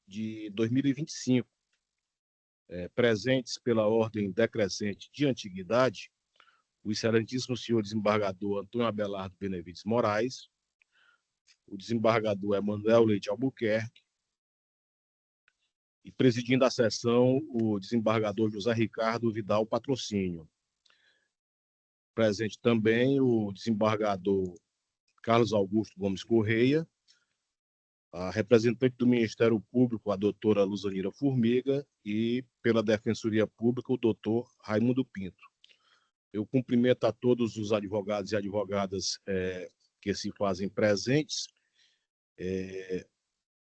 de 2025, presentes pela ordem decrescente de antiguidade, o excelentíssimo senhor desembargador Antônio Abelardo Benevides Moraes, o desembargador Emanuel Leite Albuquerque, e presidindo a sessão, o desembargador José Ricardo Vidal Patrocínio. Presente também o desembargador Carlos Augusto Gomes Correia, a representante do Ministério Público, a doutora Luzanira Formiga, e pela Defensoria Pública, o doutor Raimundo Pinto. Eu cumprimento a todos os advogados e advogadas que se fazem presentes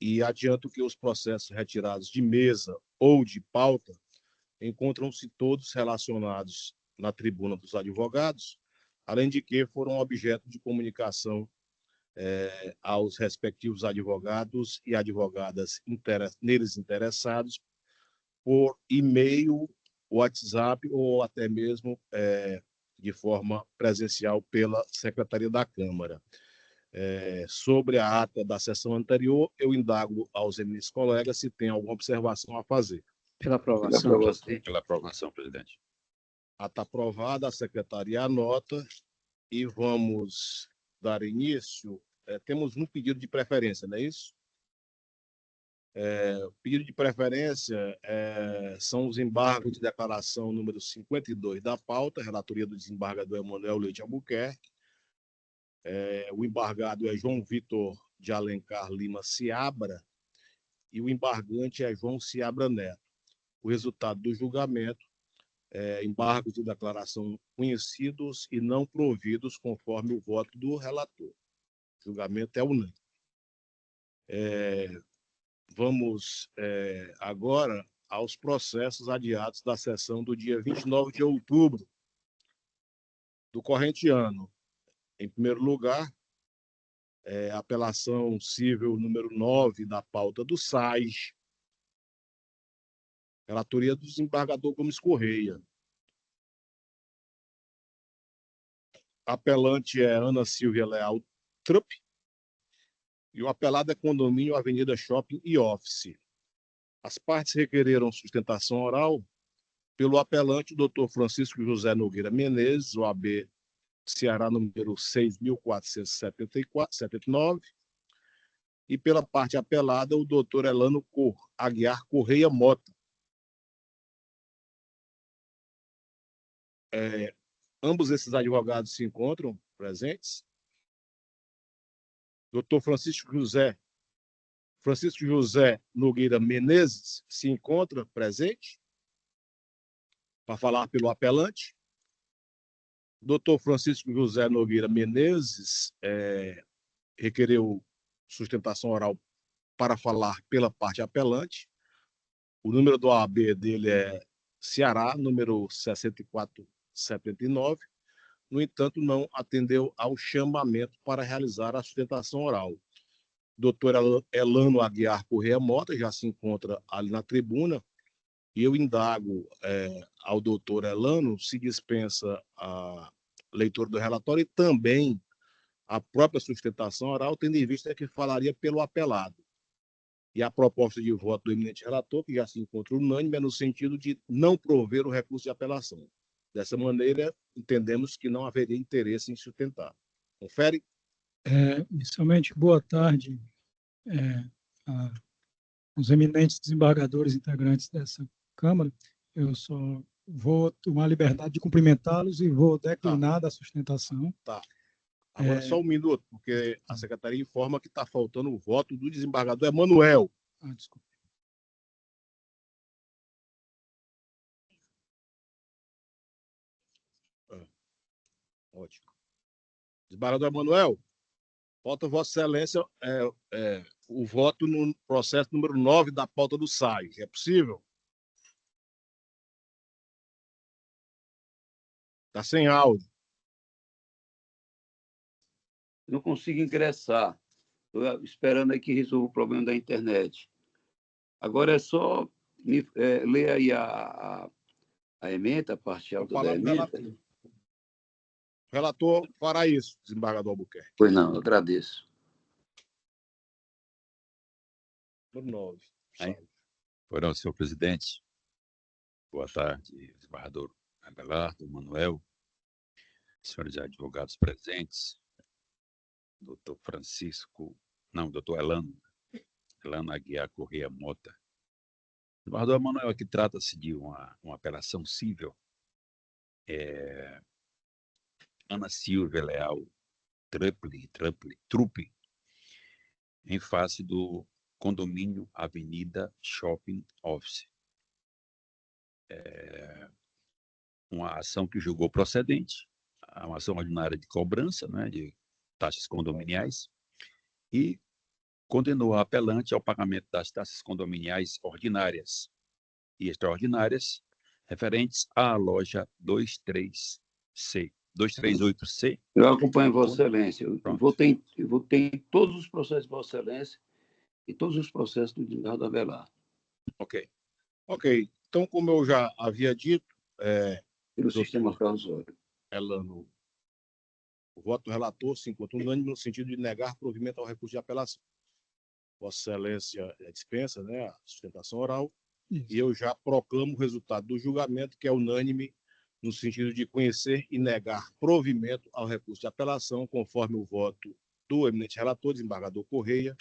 e adianto que os processos retirados de mesa ou de pauta encontram-se todos relacionados na tribuna dos advogados, além de que foram objeto de comunicação aos respectivos advogados e advogadas neles interessados por e-mail, WhatsApp ou até mesmo de forma presencial pela Secretaria da Câmara. Sobre a ata da sessão anterior, eu indago aos eminentes colegas se tem alguma observação a fazer. Pela aprovação. Pela aprovação, presidente. Ata aprovada, a Secretaria anota e vamos dar início. Temos um pedido de preferência, não é isso? O pedido de preferência são os embargos de declaração número 52 da pauta, relatoria do desembargador Emanuel Leite Albuquerque. O embargado é João Vitor de Alencar Lima Seabra e o embargante é João Seabra Neto. O resultado do julgamento embargos de declaração conhecidos e não providos conforme o voto do relator. O julgamento é unânime. Vamos agora aos processos adiados da sessão do dia 29 de outubro do corrente ano. Em primeiro lugar, apelação cível número 9 da pauta do SAIS, relatoria do desembargador Gomes Correia. Apelante é Ana Silvia Leal Trupp e o apelado é Condomínio Avenida Shopping e Office. As partes requereram sustentação oral pelo apelante, o doutor Francisco José Nogueira Menezes, OAB Ceará, número 6.479, e pela parte apelada, o doutor Elano Aguiar Correia Mota. Ambos esses advogados se encontram presentes. Doutor Francisco José Nogueira Menezes se encontra presente para falar pelo apelante. Doutor Francisco José Nogueira Menezes requereu sustentação oral para falar pela parte apelante. O número do OAB dele é Ceará, número 6479. No entanto, não atendeu ao chamamento para realizar a sustentação oral. Doutor Elano Aguiar Correia Mota já se encontra ali na tribuna, e eu indago ao doutor Elano se dispensa a leitura do relatório e também a própria sustentação oral, tendo em vista que falaria pelo apelado. E a proposta de voto do eminente relator, que já se encontra unânime, é no sentido de não prover o recurso de apelação. Dessa maneira, entendemos que não haveria interesse em sustentar. Confere? Inicialmente, boa tarde aos eminentes desembargadores integrantes dessa Câmara. Eu só vou tomar a liberdade de cumprimentá-los e vou declinar da sustentação. Tá. Agora só um minuto, porque a secretaria informa que está faltando o voto do desembargador Emanuel. Desculpa. Ótimo. Desembargador Emanuel, falta Vossa Excelência o voto no processo número 9 da pauta do SAIS. É possível? Está sem áudio. Não consigo ingressar. Estou esperando aí que resolva o problema da internet. Agora é só ler aí a ementa, a parte alta da ementa. O relator fará isso, desembargador Albuquerque. Pois não, eu agradeço. Número 9. Aí, Pois senhor presidente. Boa tarde, desembargador Abelardo, Manuel, senhores advogados presentes, doutor Francisco, não, doutor Elano Aguiar Corrêa Mota. Desembargador Manuel, aqui trata-se de uma apelação civil. Ana Silvia Leal Truppe, em face do condomínio Avenida Shopping Office. Uma ação que julgou procedente, uma ação ordinária de cobrança, né, de taxas condominiais, e condenou a apelante ao pagamento das taxas condominiais ordinárias e extraordinárias referentes à loja 238C. Eu acompanho Vossa Excelência. Eu votei em todos os processos de Vossa Excelência e todos os processos do desembargador Abelardo. Ok. Então, como eu já havia dito, Pelo sistema causório. Elano, o voto do relator se encontra unânime no sentido de negar provimento ao recurso de apelação. Vossa Excelência dispensa, né, a sustentação oral. Isso. E eu já proclamo o resultado do julgamento, que é unânime no sentido de conhecer e negar provimento ao recurso de apelação, conforme o voto do eminente relator, desembargador Corrêa.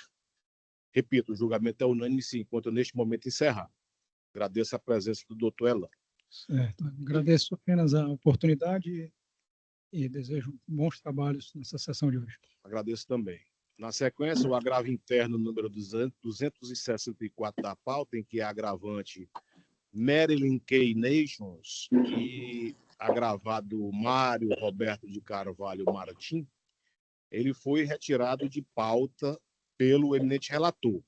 Repito, o julgamento é unânime e se encontra neste momento encerrado. Agradeço a presença do doutor Elano. Certo. Agradeço apenas a oportunidade e desejo bons trabalhos nessa sessão de hoje. Agradeço também. Na sequência, o agravo interno número 264 da pauta, em que é agravante Marilyn K. Nations e agravado Mário Roberto de Carvalho Martim, ele foi retirado de pauta pelo eminente relator.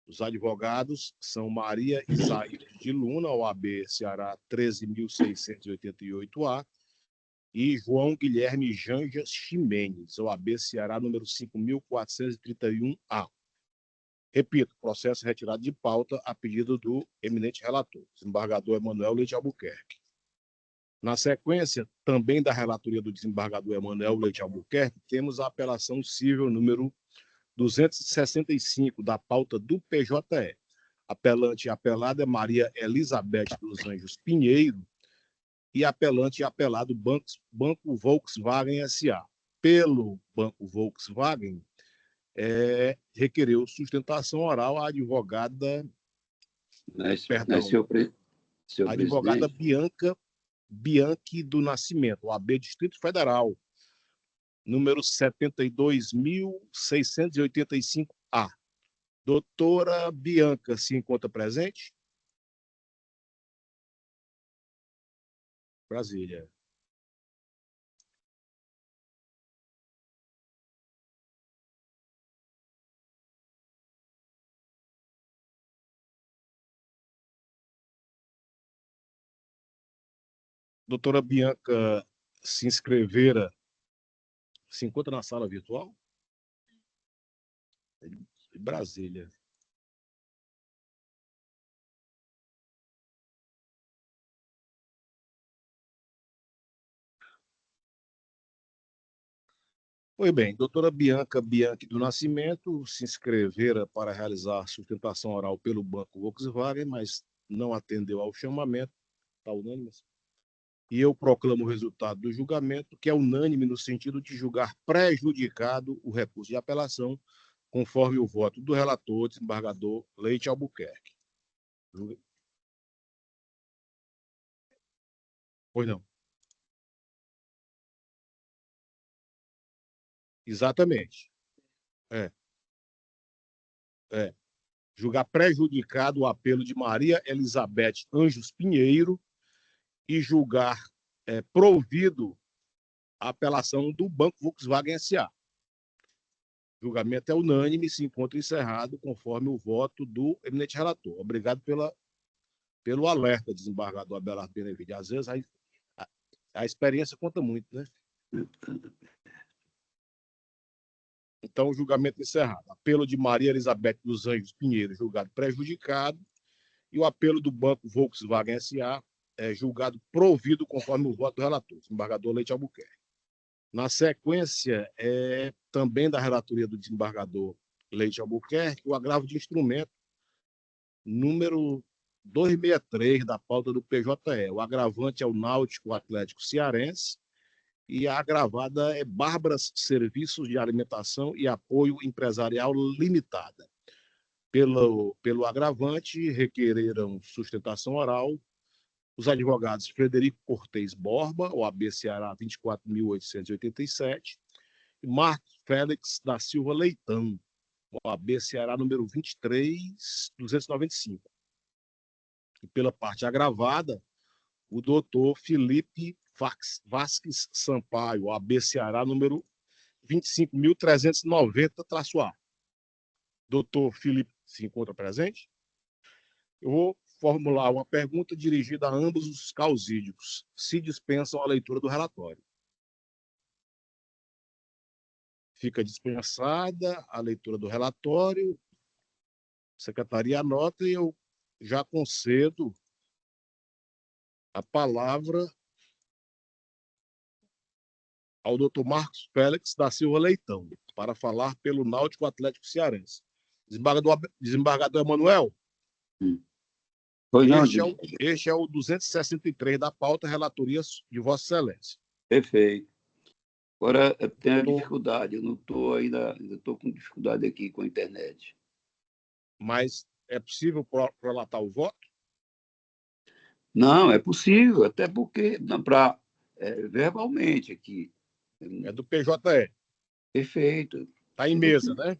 Os advogados são Maria Isaías de Luna, OAB Ceará 13.688-A, e João Guilherme Janjas Ximenes, OAB Ceará número 5.431-A. Repito, processo retirado de pauta a pedido do eminente relator, desembargador Emanuel Leite Albuquerque. Na sequência, também da relatoria do desembargador Emanuel Leite Albuquerque, temos a apelação civil número 265 da pauta do PJE. Apelante e apelada é Maria Elizabeth dos Anjos Pinheiro e apelante e apelado Banco Volkswagen S.A. Pelo Banco Volkswagen, requereu sustentação oral à advogada, Senhor advogada Bianchi do Nascimento, OAB Distrito Federal, número 72.685-A. Doutora Bianca se encontra presente? Brasília. Doutora Bianca se inscrevera, se encontra na sala virtual? De Brasília. Pois bem, doutora Bianca Bianchi do Nascimento se inscrevera para realizar sustentação oral pelo Banco Volkswagen, mas não atendeu ao chamamento, está unânime. E eu proclamo o resultado do julgamento, que é unânime no sentido de julgar prejudicado o recurso de apelação, conforme o voto do relator, desembargador Leite Albuquerque. Pois não. Exatamente. Julgar prejudicado o apelo de Maria Elizabeth Anjos Pinheiro e julgar provido a apelação do Banco Volkswagen S.A. O julgamento é unânime e se encontra encerrado conforme o voto do eminente relator. Obrigado pelo alerta, desembargador Abelardo Benevides. Às vezes a experiência conta muito, né? Então, o julgamento encerrado. Apelo de Maria Elizabeth dos Anjos Pinheiro, julgado prejudicado, e o apelo do Banco Volkswagen S.A., julgado provido conforme o voto do relator, desembargador Leite Albuquerque. Na sequência, também da relatoria do desembargador Leite Albuquerque, o agravo de instrumento número 263 da pauta do PJE. O agravante é o Náutico Atlético Cearense e a agravada é Bárbaras Serviços de Alimentação e Apoio Empresarial Limitada. Pelo agravante, requereram sustentação oral os advogados Frederico Cortez Borba, OAB Ceará 24.887, e Marcos Félix da Silva Leitão, OAB Ceará número 23.295. E pela parte agravada, o doutor Felipe Vasques Sampaio, OAB Ceará número 25.390-A. Doutor Felipe se encontra presente? Eu vou formular uma pergunta dirigida a ambos os causídicos. Se dispensam a leitura do relatório. Fica dispensada a leitura do relatório. A secretaria anota e eu já concedo a palavra ao doutor Marcos Félix da Silva Leitão, para falar pelo Náutico Atlético Cearense. Desembargador Emanuel? Pois não, este é o 263 da pauta, relatoria de Vossa Excelência. Perfeito. Agora, eu tenho a dificuldade, eu não estou ainda estou com dificuldade aqui com a internet. Mas é possível prolatar o voto? Não, é possível, até porque, verbalmente aqui. É do PJE. Perfeito. Está em mesa, né?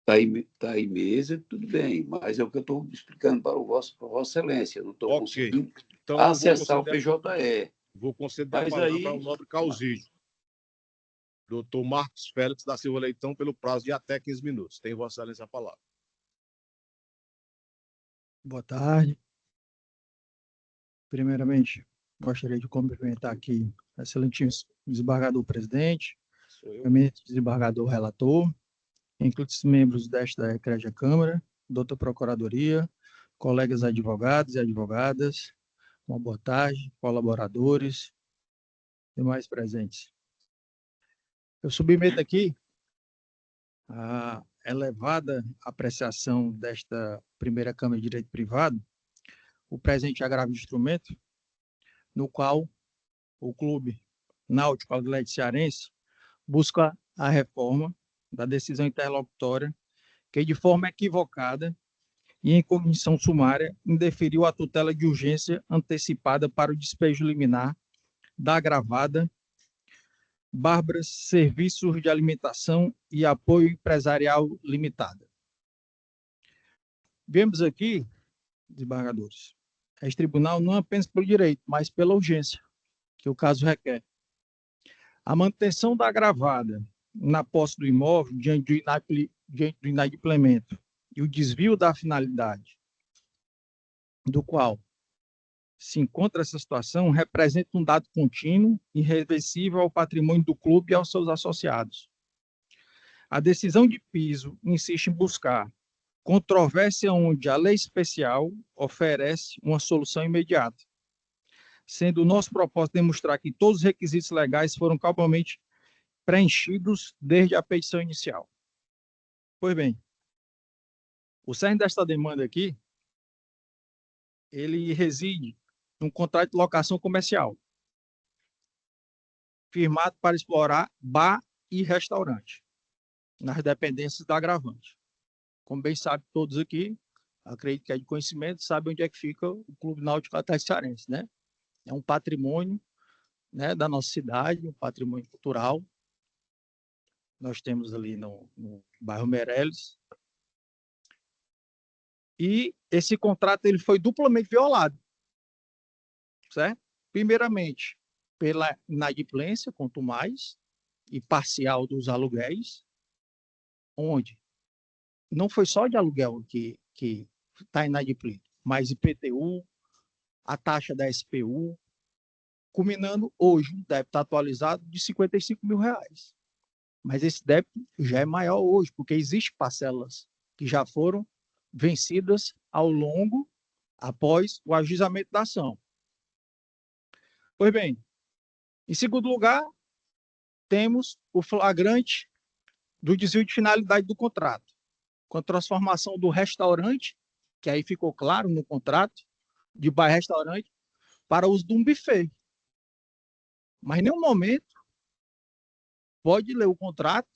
Está em mesa, tudo bem, mas é o que eu estou explicando para Vossa Excelência. Eu não estou conseguindo acessar o PJE. Vou conceder a palavra ao nobre causídio, doutor Marcos Félix da Silva Leitão, pelo prazo de até 15 minutos. Tem Vossa Excelência a palavra. Boa tarde. Primeiramente, gostaria de cumprimentar aqui o excelentíssimo desembargador presidente, o desembargador relator, inclusive os membros desta Egrégia Câmara, doutor Procuradoria, colegas advogados e advogadas, uma boa tarde, colaboradores, demais presentes. Eu submeto aqui a elevada apreciação desta primeira Câmara de Direito Privado, o presente agravo de instrumento, no qual o Clube Náutico Atlético Cearense busca a reforma da decisão interlocutória que, de forma equivocada e em comissão sumária, indeferiu a tutela de urgência antecipada para o despejo liminar da agravada Bárbaras Serviços de Alimentação e Apoio Empresarial Limitada. Vemos aqui, desembargadores, este tribunal não apenas pelo direito, mas pela urgência que o caso requer. A manutenção da agravada na posse do imóvel diante do inadimplemento e o desvio da finalidade do qual se encontra essa situação representa um dado contínuo e irreversível ao patrimônio do clube e aos seus associados. A decisão de piso insiste em buscar controvérsia onde a lei especial oferece uma solução imediata, sendo o nosso propósito demonstrar que todos os requisitos legais foram cabalmente preenchidos desde a petição inicial. Pois bem, o cerne desta demanda aqui, ele reside num contrato de locação comercial, firmado para explorar bar e restaurante, nas dependências da agravante. Como bem sabem todos aqui, acredito que é de conhecimento, sabe onde é que fica o Clube Náutico Atlético Cearense, né? É um patrimônio, né, da nossa cidade, um patrimônio cultural. Nós temos ali no bairro Meireles. E esse contrato ele foi duplamente violado, certo? Primeiramente, pela inadimplência, quanto mais, e parcial dos aluguéis, onde não foi só de aluguel que está inadimplido, mas IPTU, a taxa da SPU, culminando hoje um débito atualizado de R$55 mil. Mas esse débito já é maior hoje, porque existem parcelas que já foram vencidas após o ajuizamento da ação. Pois bem, em segundo lugar, temos o flagrante do desvio de finalidade do contrato, com a transformação do restaurante, que aí ficou claro no contrato, de bar-restaurante, para uso de um buffet. Mas em nenhum momento pode ler o contrato,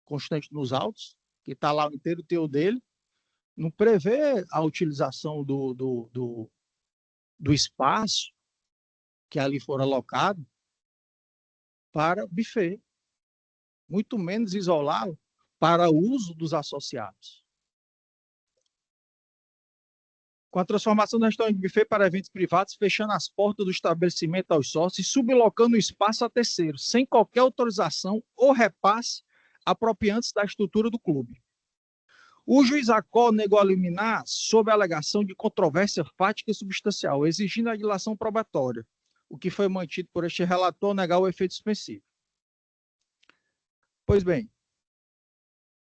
constante nos autos, que está lá o inteiro teu dele, não prevê a utilização do espaço que ali for alocado para buffet, muito menos isolá-lo para o uso dos associados. Com a transformação do restaurante buffet para eventos privados, fechando as portas do estabelecimento aos sócios e sublocando o espaço a terceiros, sem qualquer autorização ou repasse apropriantes da estrutura do clube. O juiz Acol negou a liminar sob a alegação de controvérsia fática e substancial, exigindo a dilação probatória, o que foi mantido por este relator ao negar o efeito suspensivo. Pois bem,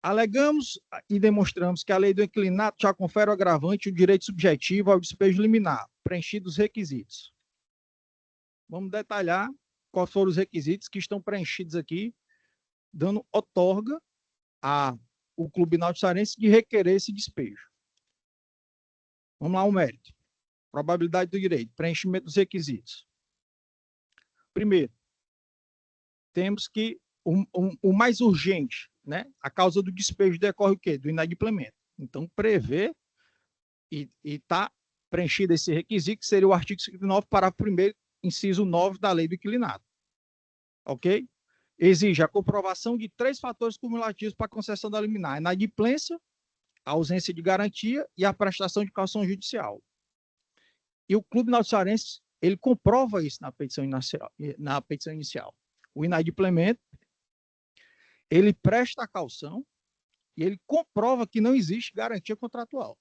alegamos e demonstramos que a lei do inquilinato já confere o agravante e o direito subjetivo ao despejo liminar, preenchidos os requisitos. Vamos detalhar quais foram os requisitos que estão preenchidos aqui, dando outorga ao Clube Náutico Cearense de requerer esse despejo. Vamos lá, o mérito. Probabilidade do direito, preenchimento dos requisitos. Primeiro, temos que o mais urgente, né? A causa do despejo decorre o quê? Do inadimplemento. Então, prevê e está preenchido esse requisito, que seria o artigo 59, parágrafo 1º, inciso 9 da lei do inquilinato. Ok? Exige a comprovação de 3 fatores cumulativos para a concessão da liminar: a inadimplência, a ausência de garantia e a prestação de caução judicial. E o Clube Náutico Cearense, ele comprova isso na petição inicial. O inadimplemento, ele presta a caução e ele comprova que não existe garantia contratual.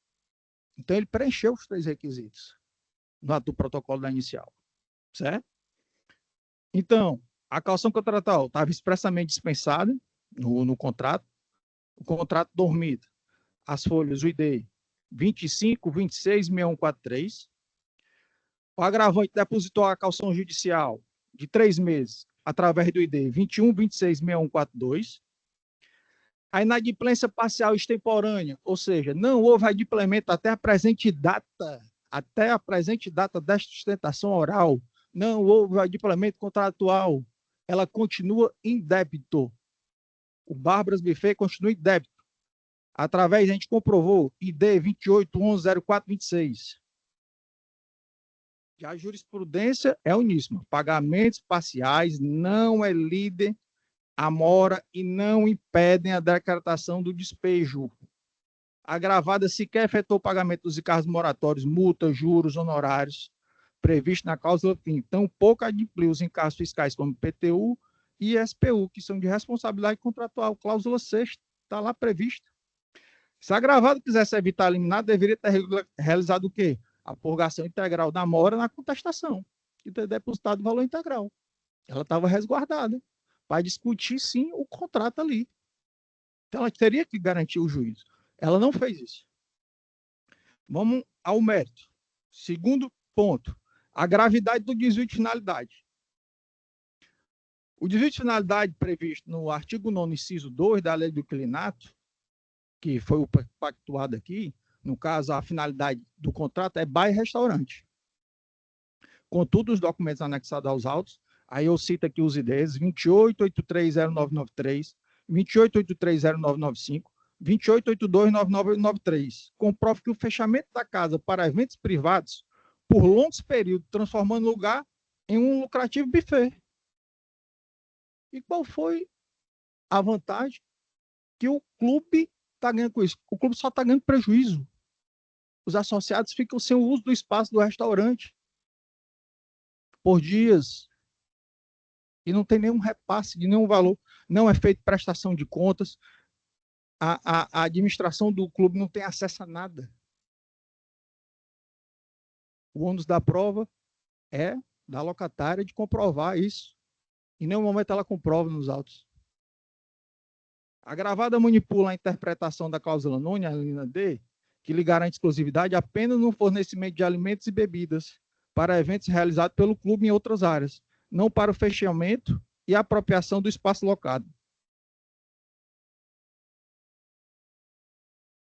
Então, ele preencheu os 3 requisitos do protocolo da inicial. Certo? Então, a caução contratual estava expressamente dispensada no contrato. O contrato dormido, as folhas, o ID 25, 26, 6143. O agravante depositou a caução judicial de 3 meses através do ID 21, 26, 6142. A inadimplência parcial extemporânea, ou seja, não houve adimplemento até a presente data desta sustentação oral, não houve adimplemento contratual, ela continua em débito. O Bárbaras Buffet continua em débito. Através, a gente comprovou, ID 28110426. Já a jurisprudência é uníssima. Pagamentos parciais não é líder a mora e não impedem a decretação do despejo. A agravada sequer efetuou o pagamento dos encargos moratórios, multas, juros, honorários, previsto na cláusula fim. Tampouco adimpliu os encargos fiscais como PTU e SPU, que são de responsabilidade contratual. Cláusula 6ª está lá prevista. Se a agravada quisesse evitar a liminar, deveria ter realizado o quê? A purgação integral da mora na contestação e ter depositado o valor integral. Ela estava resguardada para discutir, sim, o contrato ali. Então, ela teria que garantir o juízo. Ela não fez isso. Vamos ao mérito. Segundo ponto, a gravidade do desvio de finalidade. O desvio de finalidade previsto no artigo 9º, inciso 2 da lei do inquilinato, que foi o pactuado aqui, no caso, a finalidade do contrato é bar e restaurante. Contudo, os documentos anexados aos autos, aí eu cito aqui os IDs 28830993, 28830995, 28829993. Comprova que o fechamento da casa para eventos privados por longos períodos, transformando o lugar em um lucrativo buffet. E qual foi a vantagem que o clube está ganhando com isso? O clube só está ganhando prejuízo. Os associados ficam sem o uso do espaço do restaurante por dias e não tem nenhum repasse de nenhum valor, não é feita prestação de contas, a administração do clube não tem acesso a nada. O ônus da prova é da locatária de comprovar isso. Em nenhum momento ela comprova nos autos. A agravada manipula a interpretação da cláusula 9, a linha D, que lhe garante exclusividade apenas no fornecimento de alimentos e bebidas para eventos realizados pelo clube em outras áreas, não para o fechamento e apropriação do espaço locado.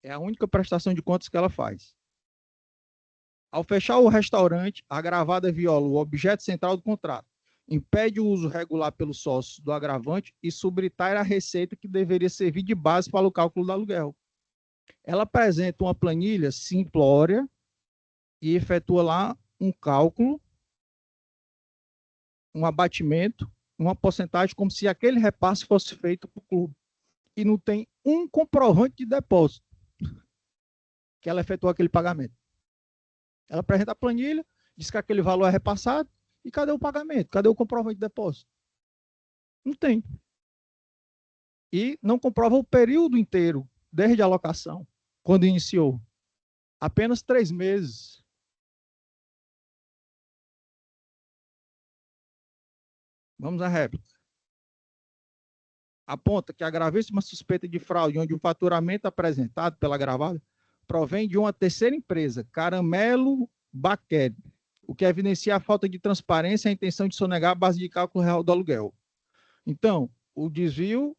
É a única prestação de contas que ela faz. Ao fechar o restaurante, a agravada viola o objeto central do contrato, impede o uso regular pelos sócios do agravante e subtrai a receita que deveria servir de base para o cálculo do aluguel. Ela apresenta uma planilha simplória e efetua lá um cálculo, um abatimento, uma porcentagem, como se aquele repasse fosse feito para o clube. E não tem um comprovante de depósito que ela efetuou aquele pagamento. Ela apresenta a planilha, diz que aquele valor é repassado, e cadê o pagamento? Cadê o comprovante de depósito? Não tem. E não comprova o período inteiro, desde a alocação, quando iniciou. Apenas 3 meses. Vamos à réplica. Aponta que a gravíssima suspeita de fraude, onde o faturamento apresentado pela gravada provém de uma terceira empresa, Caramelo Baqueri, o que evidencia a falta de transparência e a intenção de sonegar a base de cálculo real do aluguel. Então, o desvio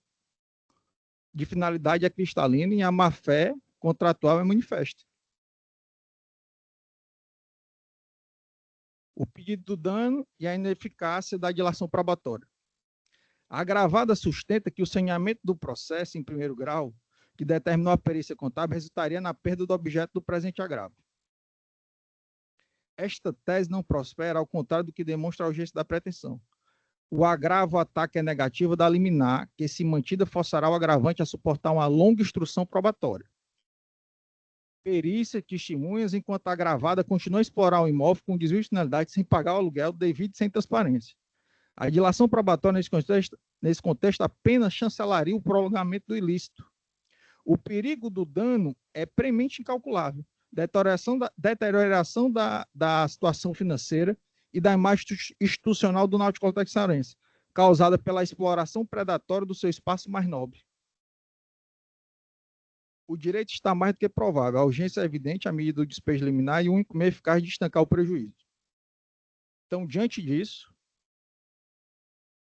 de finalidade é cristalina e a má-fé contratual é manifesta. O pedido do dano e a ineficácia da dilação probatória. A agravada sustenta que o saneamento do processo em primeiro grau, que determinou a perícia contábil, resultaria na perda do objeto do presente agravo. Esta tese não prospera, ao contrário do que demonstra a urgência da pretensão. O agravo ataque é negativo da liminar, que, se mantida, forçará o agravante a suportar uma longa instrução probatória. Perícia, testemunhas, enquanto a agravada continua a explorar o imóvel com desvio de finalidade sem pagar o aluguel devido e sem transparência. A dilação probatória nesse contexto apenas chancelaria o prolongamento do ilícito. O perigo do dano é premente incalculável. Deterioração da situação financeira e da imagem institucional do Náutico Texarense, causada pela exploração predatória do seu espaço mais nobre. O direito está mais do que provável. A urgência é evidente, a medida do despejo liminar e o único meio eficaz de estancar o prejuízo. Então, diante disso,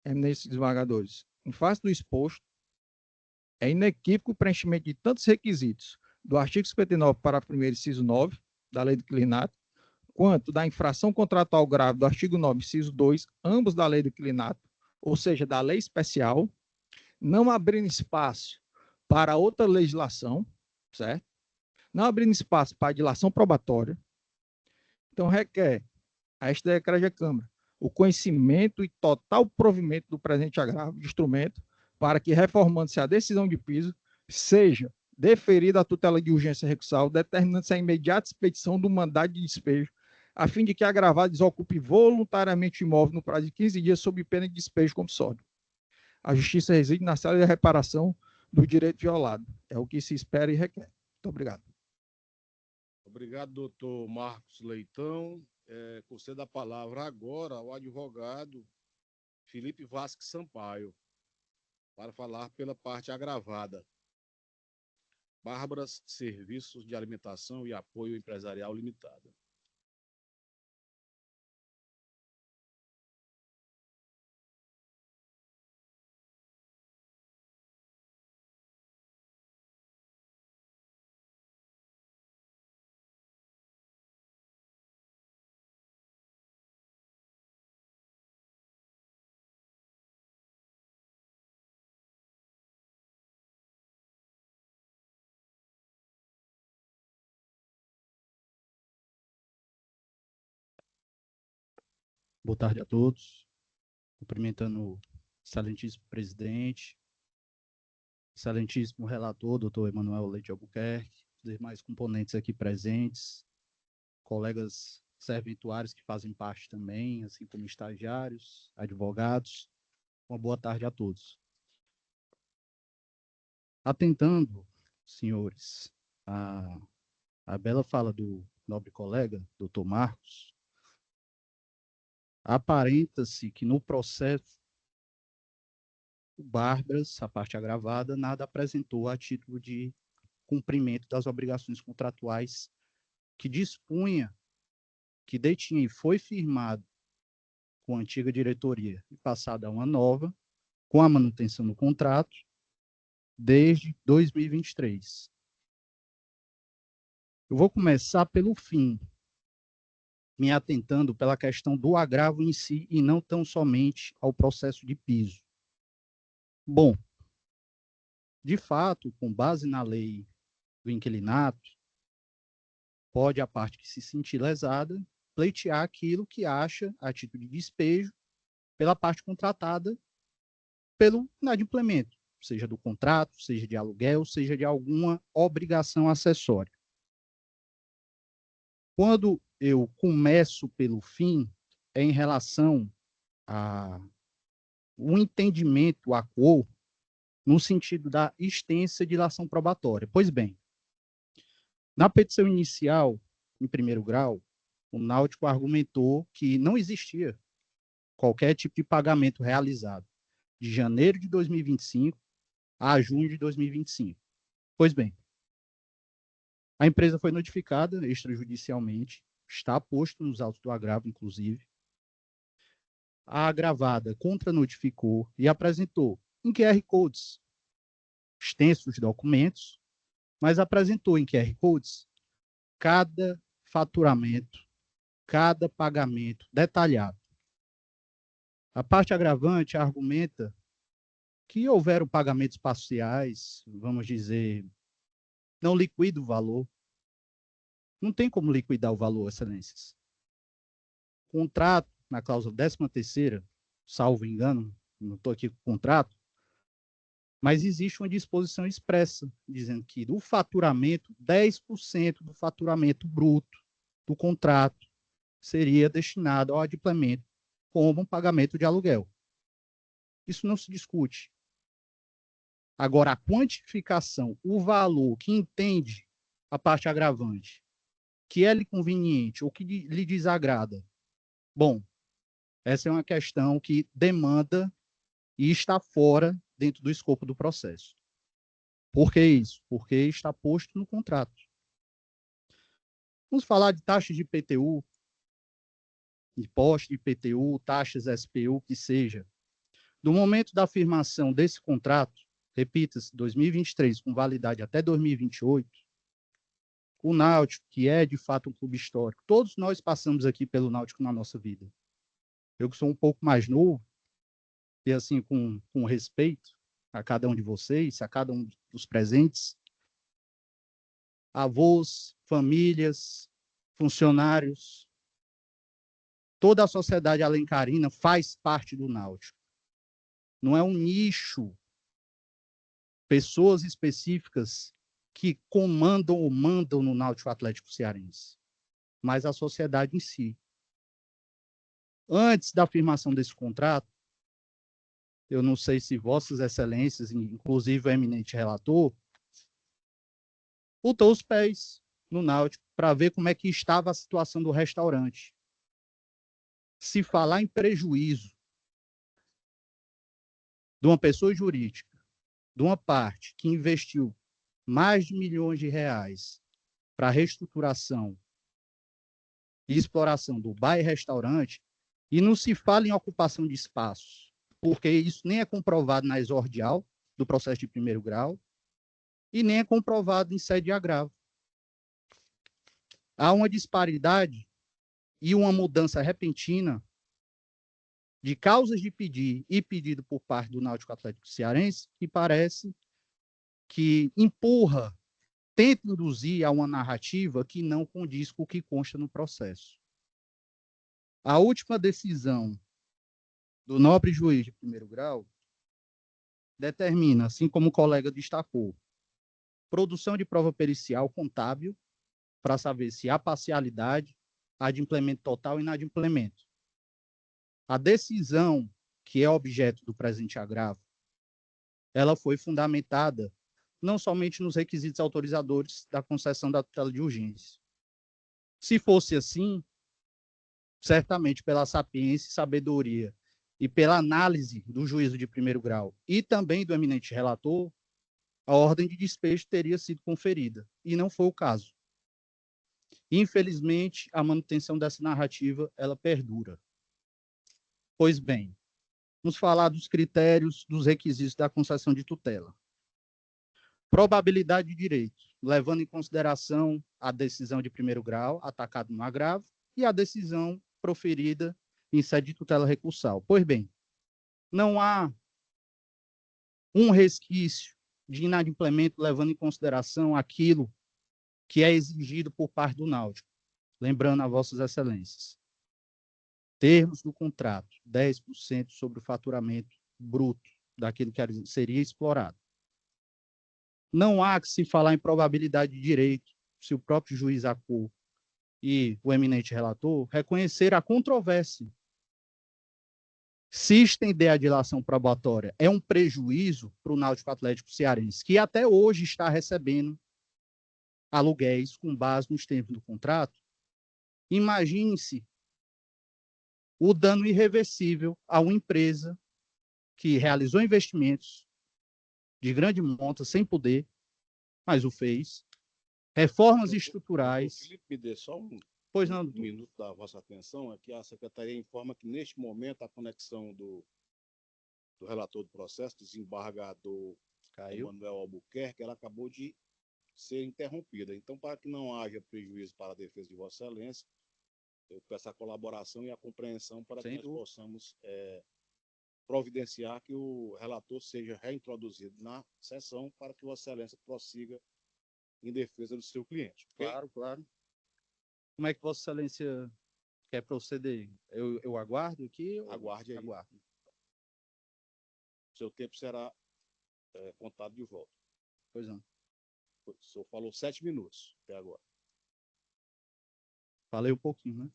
eminentes desembargadores, em face do exposto, é inequívoco o preenchimento de tantos requisitos do artigo 59, parágrafo 1º, inciso 9, da Lei do Inquilinato, quanto da infração contratual grave do artigo 9, inciso 2, ambos da Lei do Inquilinato, ou seja, da lei especial, não abrindo espaço para outra legislação, certo? Não abrindo espaço para a dilação probatória. Então, requer a esta Ecrégia Câmara o conhecimento e total provimento do presente agravo de instrumento para que, reformando-se a decisão de piso, seja deferida a tutela de urgência recursal, determinando-se a imediata expedição do mandado de despejo, a fim de que a agravada desocupe voluntariamente o imóvel no prazo de 15 dias sob pena de despejo compulsório. A justiça reside na sala de reparação do direito violado. É o que se espera e requer. Muito obrigado. Obrigado, doutor Marcos Leitão. Concedo a palavra agora ao advogado Felipe Vasques Sampaio, para falar pela parte agravada. Bárbaras Serviços de Alimentação e Apoio Empresarial Limitada. Boa tarde a todos. Cumprimentando o excelentíssimo presidente, excelentíssimo relator, doutor Emanuel Leite Albuquerque, os demais componentes aqui presentes, colegas serventuários que fazem parte também, assim como estagiários, advogados. Uma boa tarde a todos. Atentando, senhores, a bela fala do nobre colega, doutor Marcos, aparenta-se que no processo, o Bárbaras, a parte agravada, nada apresentou a título de cumprimento das obrigações contratuais que dispunha, que detinha e foi firmado com a antiga diretoria e passada a uma nova, com a manutenção do contrato, desde 2023. Eu vou começar pelo fim, me atentando pela questão do agravo em si e não tão somente ao processo de piso. Bom, de fato, com base na lei do inquilinato, pode a parte que se sentir lesada pleitear aquilo que acha a título de despejo pela parte contratada pelo inadimplemento, seja do contrato, seja de aluguel, seja de alguma obrigação acessória. Quando eu começo pelo fim, é em relação ao entendimento, a quo, no sentido da extensa dilação probatória. Pois bem, na petição inicial, em primeiro grau, o Náutico argumentou que não existia qualquer tipo de pagamento realizado de janeiro de 2025 a junho de 2025. Pois bem, a empresa foi notificada extrajudicialmente, está posto nos autos do agravo, inclusive. A agravada contranotificou e apresentou em QR Codes extensos documentos, mas apresentou em QR Codes cada faturamento, cada pagamento detalhado. A parte agravante argumenta que houveram pagamentos parciais, vamos dizer, não liquida o valor. Não tem como liquidar o valor, excelências. Contrato, na cláusula 13ª, salvo engano, não estou aqui com o contrato, mas existe uma disposição expressa, dizendo que do faturamento, 10% do faturamento bruto do contrato seria destinado ao adimplemento como um pagamento de aluguel. Isso não se discute. Agora, a quantificação, o valor que entende a parte agravante, que é lhe conveniente ou que lhe desagrada, bom, essa é uma questão que demanda e está fora dentro do escopo do processo. Por que isso? Porque está posto no contrato. Vamos falar de taxas de IPTU, imposto de IPTU, taxas SPU, que seja. Do momento da afirmação desse contrato, repita-se, 2023, com validade até 2028, o Náutico, que é de fato um clube histórico, todos nós passamos aqui pelo Náutico na nossa vida. Eu que sou um pouco mais novo, e assim, com respeito a cada um de vocês, a cada um dos presentes, avós, famílias, funcionários, toda a sociedade alencarina faz parte do Náutico. Não é um nicho, pessoas específicas que comandam ou mandam no Náutico Atlético Cearense, mas a sociedade em si. Antes da afirmação desse contrato, eu não sei se vossas excelências, inclusive o eminente relator, botou os pés no Náutico para ver como é que estava a situação do restaurante. Se falar em prejuízo de uma pessoa jurídica, de uma parte que investiu mais de milhões de reais para a reestruturação e exploração do bar e restaurante, e não se fala em ocupação de espaços, porque isso nem é comprovado na exordial do processo de primeiro grau e nem é comprovado em sede de agravo. Há uma disparidade e uma mudança repentina de causas de pedir e pedido por parte do Náutico Atlético Cearense que parece que empurra, tenta induzir a uma narrativa que não condiz com o que consta no processo. A última decisão do nobre juiz de primeiro grau determina, assim como o colega destacou, produção de prova pericial contábil para saber se há parcialidade, adimplemento total e inadimplemento. A decisão, que é objeto do presente agravo, ela foi fundamentada não somente nos requisitos autorizadores da concessão da tutela de urgência. Se fosse assim, certamente pela sapiência e sabedoria e pela análise do juízo de primeiro grau e também do eminente relator, a ordem de despejo teria sido conferida, e não foi o caso. Infelizmente, a manutenção dessa narrativa, ela perdura. Pois bem, vamos falar dos critérios, dos requisitos da concessão de tutela. Probabilidade de direito, levando em consideração a decisão de primeiro grau, atacado no agravo, e a decisão proferida em sede de tutela recursal. Pois bem, não há um resquício de inadimplemento levando em consideração aquilo que é exigido por parte do Náutico. Lembrando a vossas excelências, termos do contrato, 10% sobre o faturamento bruto daquilo que seria explorado. Não há que se falar em probabilidade de direito, se o próprio juiz Acu e o eminente relator reconhecer a controvérsia. Se estender a dilação probatória é um prejuízo para o Náutico Atlético Cearense, que até hoje está recebendo aluguéis com base nos termos do contrato, imagine-se o dano irreversível a uma empresa que realizou investimentos de grande monta, sem poder, mas o fez, reformas estruturais. Felipe, me dê só um minuto da vossa atenção. Aqui a Secretaria informa que, neste momento, a conexão do relator do processo, desembargador Manuel Albuquerque, ela acabou de ser interrompida. Então, para que não haja prejuízo para a defesa de Vossa Excelência, eu peço a colaboração e a compreensão para que nós possamos providenciar que o relator seja reintroduzido na sessão para que Vossa Excelência prossiga em defesa do seu cliente. Okay? Claro, claro. Como é que Vossa Excelência quer proceder? Eu aguardo aqui? Aguarde aí. Aguardo. Seu tempo será contado de volta. Pois não. O senhor falou 7 minutos até agora. Falei um pouquinho, né?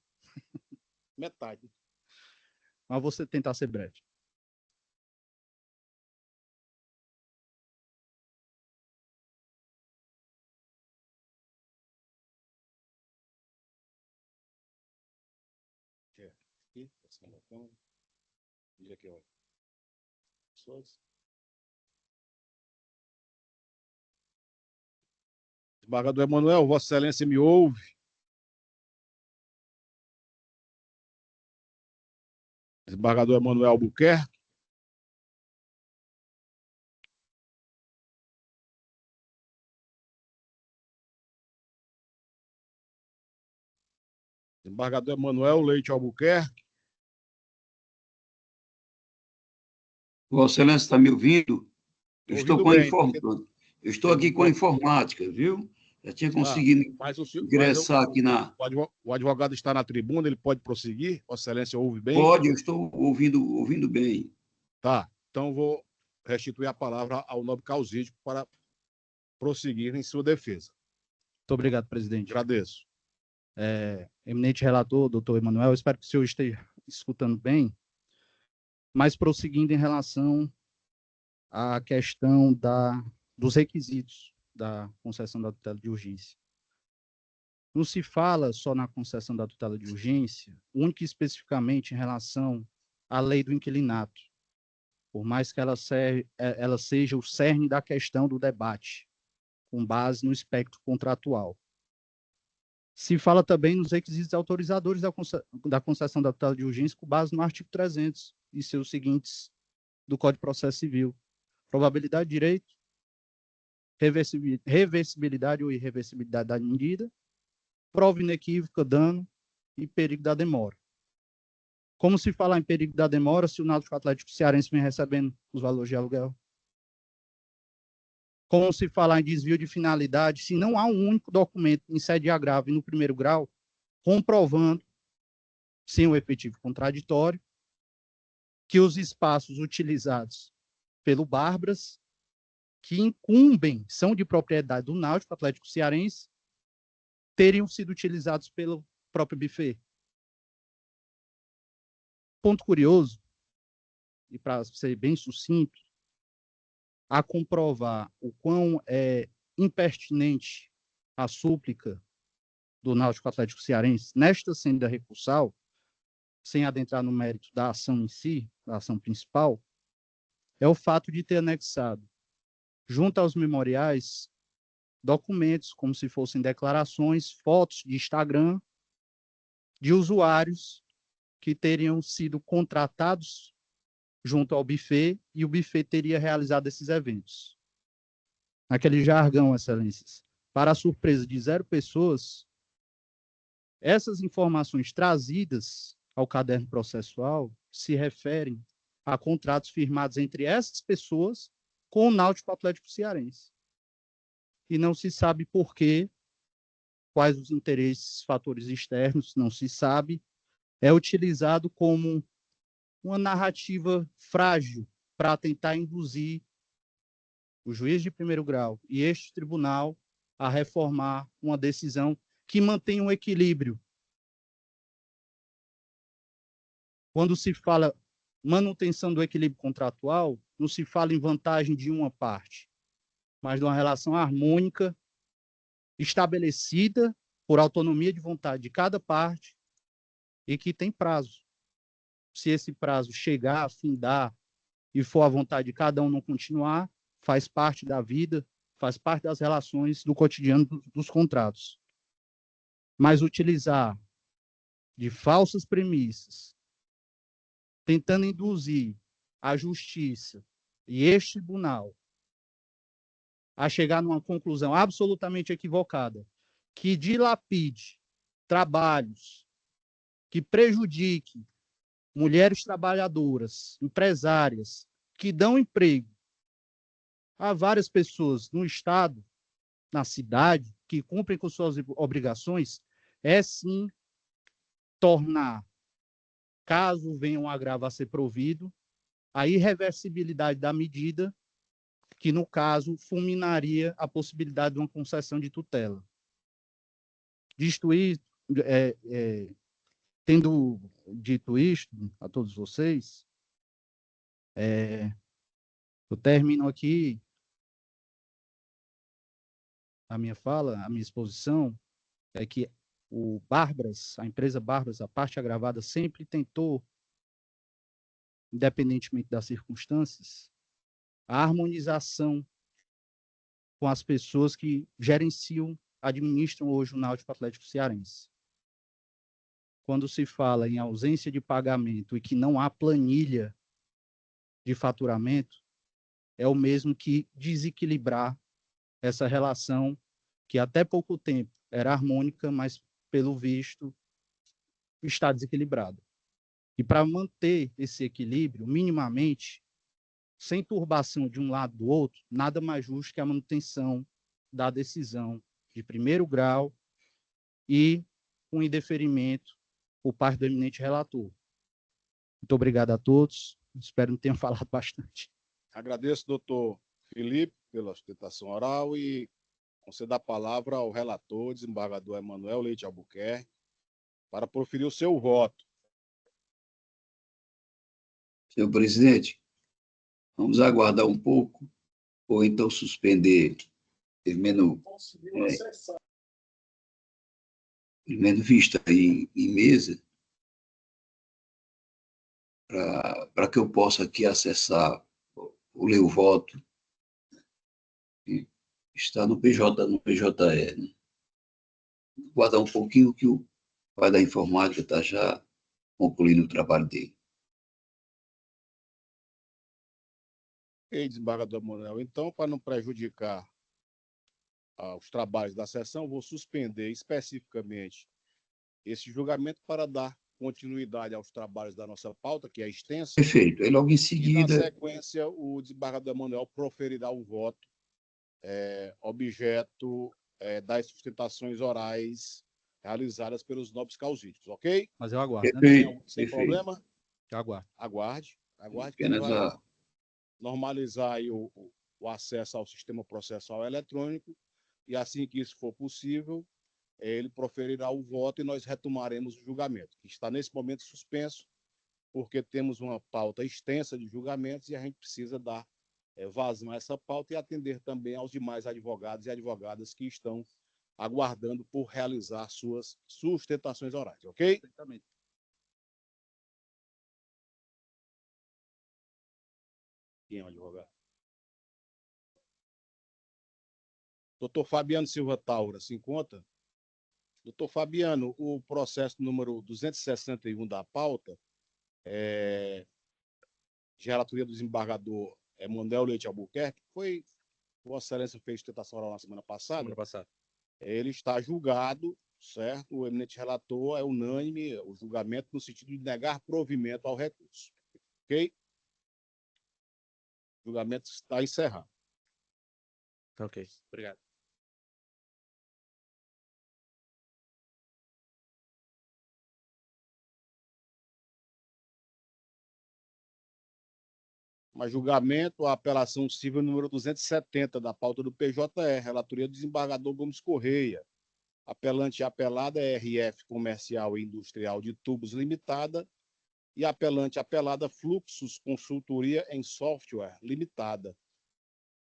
Metade. Mas você tentar ser breve. Aqui, então, diz aqui, olha. Pessoas. Desembargador Emanuel, Vossa Excelência me ouve? Desembargador Emanuel Albuquerque? Desembargador Emanuel Leite Albuquerque? Vossa Excelência está me ouvindo? Eu estou com a bem, Eu estou aqui com a informática, viu? Já tinha conseguido ingressar aqui na... O advogado está na tribuna, ele pode prosseguir? Vossa Excelência ouve bem? Pode, eu estou ouvindo bem. Tá, então vou restituir a palavra ao nobre causídico para prosseguir em sua defesa. Muito obrigado, presidente. Agradeço. Eminente relator, doutor Emanuel, espero que o senhor esteja escutando bem, mas prosseguindo em relação à questão dos requisitos da concessão da tutela de urgência. Não se fala só na concessão da tutela de urgência, única e especificamente em relação à lei do inquilinato, por mais que ela seja o cerne da questão do debate, com base no espectro contratual. Se fala também nos requisitos autorizadores da concessão da tutela de urgência com base no artigo 300 e seus seguintes do Código de Processo Civil. Probabilidade de direito, reversibilidade ou irreversibilidade da medida, prova inequívoca, dano e perigo da demora. Como se falar em perigo da demora se o Náutico Atlético Cearense vem recebendo os valores de aluguel? Como se falar em desvio de finalidade se não há um único documento em sede de agravo e no primeiro grau comprovando, sem o efetivo contraditório, que os espaços utilizados pelo Bárbara, que são de propriedade do Náutico Atlético Cearense, teriam sido utilizados pelo próprio buffet. Ponto curioso, e para ser bem sucinto, a comprovar o quão é impertinente a súplica do Náutico Atlético Cearense nesta senda recursal, sem adentrar no mérito da ação em si, da ação principal, é o fato de ter anexado, junto aos memoriais, documentos como se fossem declarações, fotos de Instagram de usuários que teriam sido contratados junto ao buffet e o buffet teria realizado esses eventos. Naquele jargão, excelências, para a surpresa de 0 pessoas, essas informações trazidas ao caderno processual se referem a contratos firmados entre essas pessoas com o Náutico Atlético Cearense. E não se sabe por quê, quais os interesses, fatores externos, não se sabe. É utilizado como uma narrativa frágil para tentar induzir o juiz de primeiro grau e este tribunal a reformar uma decisão que mantém um equilíbrio. Quando se fala manutenção do equilíbrio contratual, não se fala em vantagem de uma parte, mas de uma relação harmônica estabelecida por autonomia de vontade de cada parte e que tem prazo. Se esse prazo chegar, findar e for à vontade de cada um não continuar, faz parte da vida, faz parte das relações do cotidiano dos contratos. Mas utilizar de falsas premissas, tentando induzir a justiça e este tribunal a chegar numa conclusão absolutamente equivocada, que dilapide trabalhos, que prejudique mulheres trabalhadoras, empresárias, que dão emprego a várias pessoas no Estado, na cidade, que cumprem com suas obrigações, é sim tornar, caso venha um agravo a ser provido, a irreversibilidade da medida, que no caso fulminaria a possibilidade de uma concessão de tutela. Disto isto, tendo dito isto a todos vocês, eu termino aqui a minha fala, a minha exposição, é que o Bárbara, a empresa Bárbara, a parte agravada, sempre tentou, independentemente das circunstâncias, a harmonização com as pessoas que gerenciam, administram hoje o Náutico Atlético Cearense. Quando se fala em ausência de pagamento e que não há planilha de faturamento, é o mesmo que desequilibrar essa relação que até pouco tempo era harmônica, mas, pelo visto, está desequilibrada. E para manter esse equilíbrio, minimamente, sem turbação de um lado do outro, nada mais justo que a manutenção da decisão de primeiro grau e um indeferimento por parte do eminente relator. Muito obrigado a todos. Espero que tenham falado bastante. Agradeço, doutor Felipe, pela sustentação oral e concedo a palavra ao relator, desembargador Emanuel Leite Albuquerque, para proferir o seu voto. Senhor presidente, vamos aguardar um pouco, ou então suspender, termino vista em mesa, para que eu possa aqui acessar ler o voto, que está no PJE. Né? Guardar um pouquinho que o pai da informática está já concluindo o trabalho dele. E desembargador Emanuel, então, para não prejudicar os trabalhos da sessão, vou suspender especificamente esse julgamento para dar continuidade aos trabalhos da nossa pauta, que é extensa. Perfeito. E logo em seguida... E, na sequência, o desembargador Emanuel proferirá o voto objeto das sustentações orais realizadas pelos nobres causídicos, ok? Mas eu aguardo, né? Sem problema? Eu aguardo. Aguarde que ele vai normalizar aí o acesso ao sistema processual eletrônico e, assim que isso for possível, ele proferirá o voto e nós retomaremos o julgamento, que está nesse momento suspenso, porque temos uma pauta extensa de julgamentos e a gente precisa dar vazão a essa pauta e atender também aos demais advogados e advogadas que estão aguardando por realizar suas sustentações orais, ok? Perfeitamente. Quem é o advogado? Doutor Fabiano Silva Taura, se encontra? Doutor Fabiano, o processo número 261 da pauta, de relatoria do desembargador Emanuel Leite Albuquerque, foi Vossa Excelência fez sustentação oral na semana passada. ele está julgado, certo? O eminente relator é unânime o julgamento no sentido de negar provimento ao recurso. Ok? O julgamento está encerrado. Tá ok. Obrigado. Mas julgamento, a apelação civil número 270 da pauta do PJR, relatoria do desembargador Gomes Correia. Apelante e apelada é RF Comercial e Industrial de Tubos Limitada e apelante e apelada Fluxos Consultoria em Software Limitada.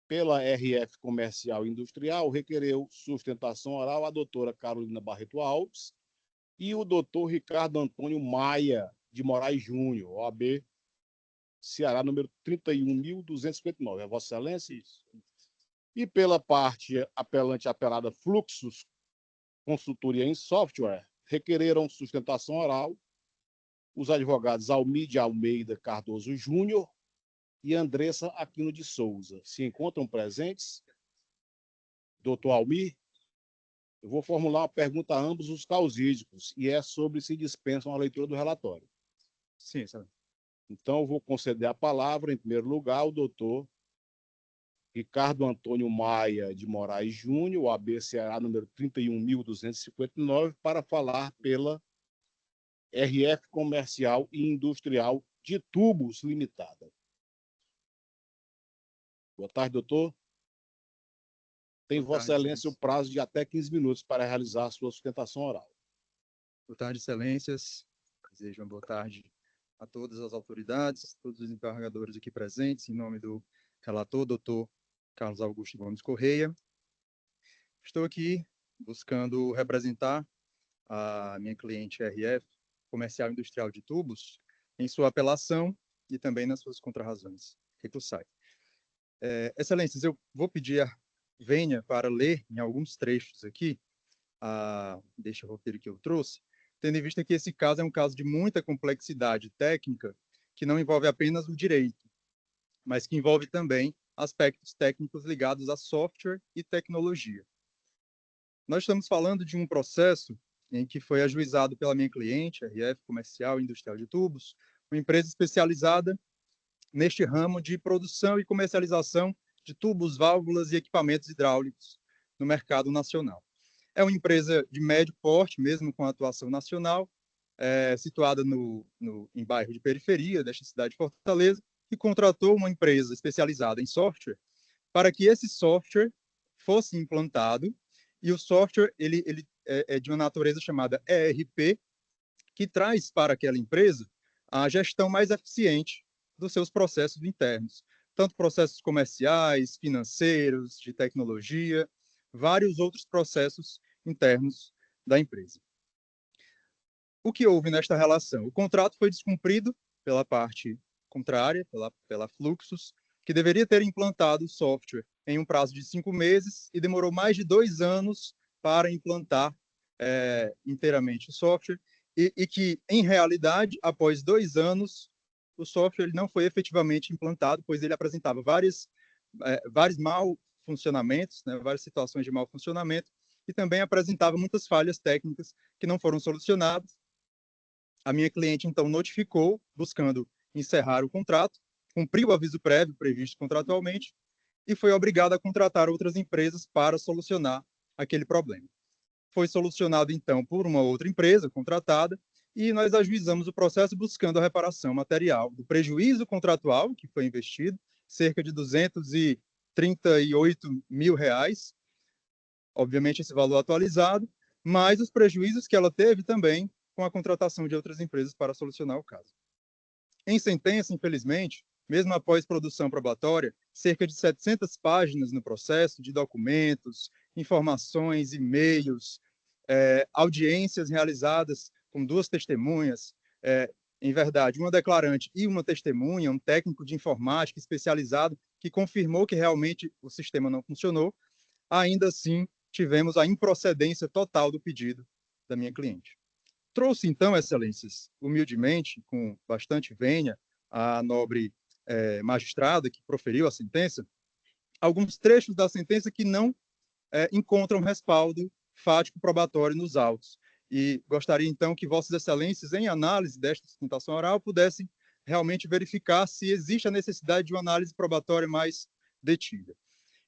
Pela RF Comercial e Industrial, requereu sustentação oral a doutora Carolina Barreto Alves e o doutor Ricardo Antônio Maia de Moraes Júnior, OAB Ceará, número 31.259. É Vossa Excelência? Isso. E pela parte apelante e apelada Fluxos Consultoria em Software, requereram sustentação oral os advogados Almir de Almeida Cardoso Júnior e Andressa Aquino de Souza. Se encontram presentes? Doutor Almir, eu vou formular uma pergunta a ambos os causídicos, e é sobre se dispensam a leitura do relatório. Sim, excelência. Então, eu vou conceder a palavra, em primeiro lugar, ao doutor Ricardo Antônio Maia de Moraes Júnior, o AB Ceará, número 31.259, para falar pela RF Comercial e Industrial de Tubos Limitada. Boa tarde, doutor. Tem Boa Vossa tarde, Excelência o prazo de até 15 minutos para realizar a sua sustentação oral. Boa tarde, excelências. Desejo uma boa tarde a todas as autoridades, todos os embargadores aqui presentes, em nome do relator, doutor Carlos Augusto Gomes Correia. Estou aqui buscando representar a minha cliente RF, Comercial Industrial de Tubos, em sua apelação e também nas suas contrarrazões recursais. Excelências, eu vou pedir a vênia para ler em alguns trechos aqui, deste roteiro que eu trouxe, tendo em vista que esse caso é um caso de muita complexidade técnica, que não envolve apenas o direito, mas que envolve também aspectos técnicos ligados a software e tecnologia. Nós estamos falando de um processo em que foi ajuizado pela minha cliente, RF Comercial e Industrial de Tubos, uma empresa especializada neste ramo de produção e comercialização de tubos, válvulas e equipamentos hidráulicos no mercado nacional. É uma empresa de médio porte, mesmo com atuação nacional, situada em bairro de periferia desta cidade de Fortaleza, que contratou uma empresa especializada em software para que esse software fosse implantado, e o software ele é de uma natureza chamada ERP, que traz para aquela empresa a gestão mais eficiente dos seus processos internos, tanto processos comerciais, financeiros, de tecnologia, vários outros processos internos da empresa. O que houve nesta relação? O contrato foi descumprido pela parte contrária, pela Fluxos, que deveria ter implantado o software em um prazo de 5 meses e demorou mais de 2 anos para implantar inteiramente o software, e que, em realidade, após 2 anos, o software não foi efetivamente implantado, pois ele apresentava vários mal funcionamentos, né, várias situações de mau funcionamento, e também apresentava muitas falhas técnicas que não foram solucionadas. A minha cliente, então, notificou, buscando encerrar o contrato, cumpriu o aviso prévio previsto contratualmente e foi obrigada a contratar outras empresas para solucionar aquele problema. Foi solucionado, então, por uma outra empresa contratada, e nós ajuizamos o processo buscando a reparação material do prejuízo contratual que foi investido, cerca de R$238 mil, obviamente esse valor atualizado, mas os prejuízos que ela teve também com a contratação de outras empresas para solucionar o caso. Em sentença, infelizmente, mesmo após produção probatória, cerca de 700 páginas no processo de documentos, informações, e-mails, audiências realizadas com 2 testemunhas, em verdade, uma declarante e uma testemunha, um técnico de informática especializado que confirmou que realmente o sistema não funcionou. Ainda assim, tivemos a improcedência total do pedido da minha cliente. Trouxe, então, excelências, humildemente, com bastante vênia, a nobre magistrada que proferiu a sentença, alguns trechos da sentença que não encontram respaldo fático probatório nos autos. E gostaria, então, que Vossas Excelências, em análise desta sustentação oral, pudessem realmente verificar se existe a necessidade de uma análise probatória mais detida.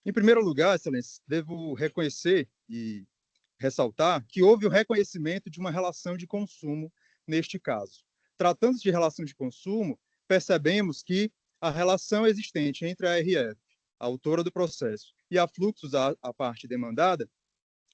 Em primeiro lugar, Excelências, devo reconhecer e ressaltar que houve o reconhecimento de uma relação de consumo neste caso. Tratando-se de relação de consumo, percebemos que a relação existente entre a RF, a autora do processo, e a Fluxus, a parte demandada,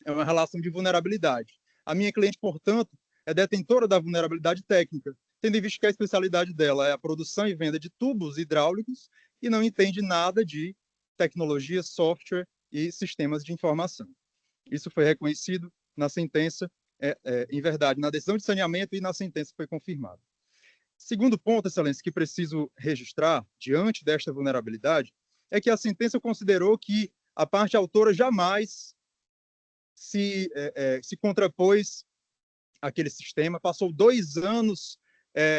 é uma relação de vulnerabilidade. A minha cliente, portanto, é detentora da vulnerabilidade técnica, tendo em vista que a especialidade dela é a produção e venda de tubos hidráulicos e não entende nada de tecnologia, software e sistemas de informação. Isso foi reconhecido na sentença, em verdade, na decisão de saneamento e na sentença foi confirmado. Segundo ponto, Excelência, que preciso registrar diante desta vulnerabilidade, é que a sentença considerou que a parte autora jamais se contrapôs àquele sistema, passou 2 anos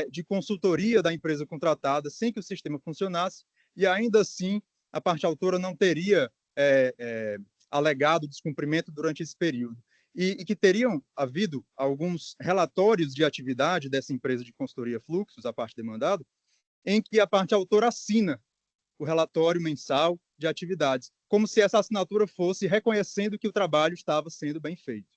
de consultoria da empresa contratada sem que o sistema funcionasse, e ainda assim a parte autora não teria alegado descumprimento durante esse período. E que teriam havido alguns relatórios de atividade dessa empresa de consultoria Fluxus, a parte demandada, em que a parte autora assina o relatório mensal de atividades, como se essa assinatura fosse reconhecendo que o trabalho estava sendo bem feito.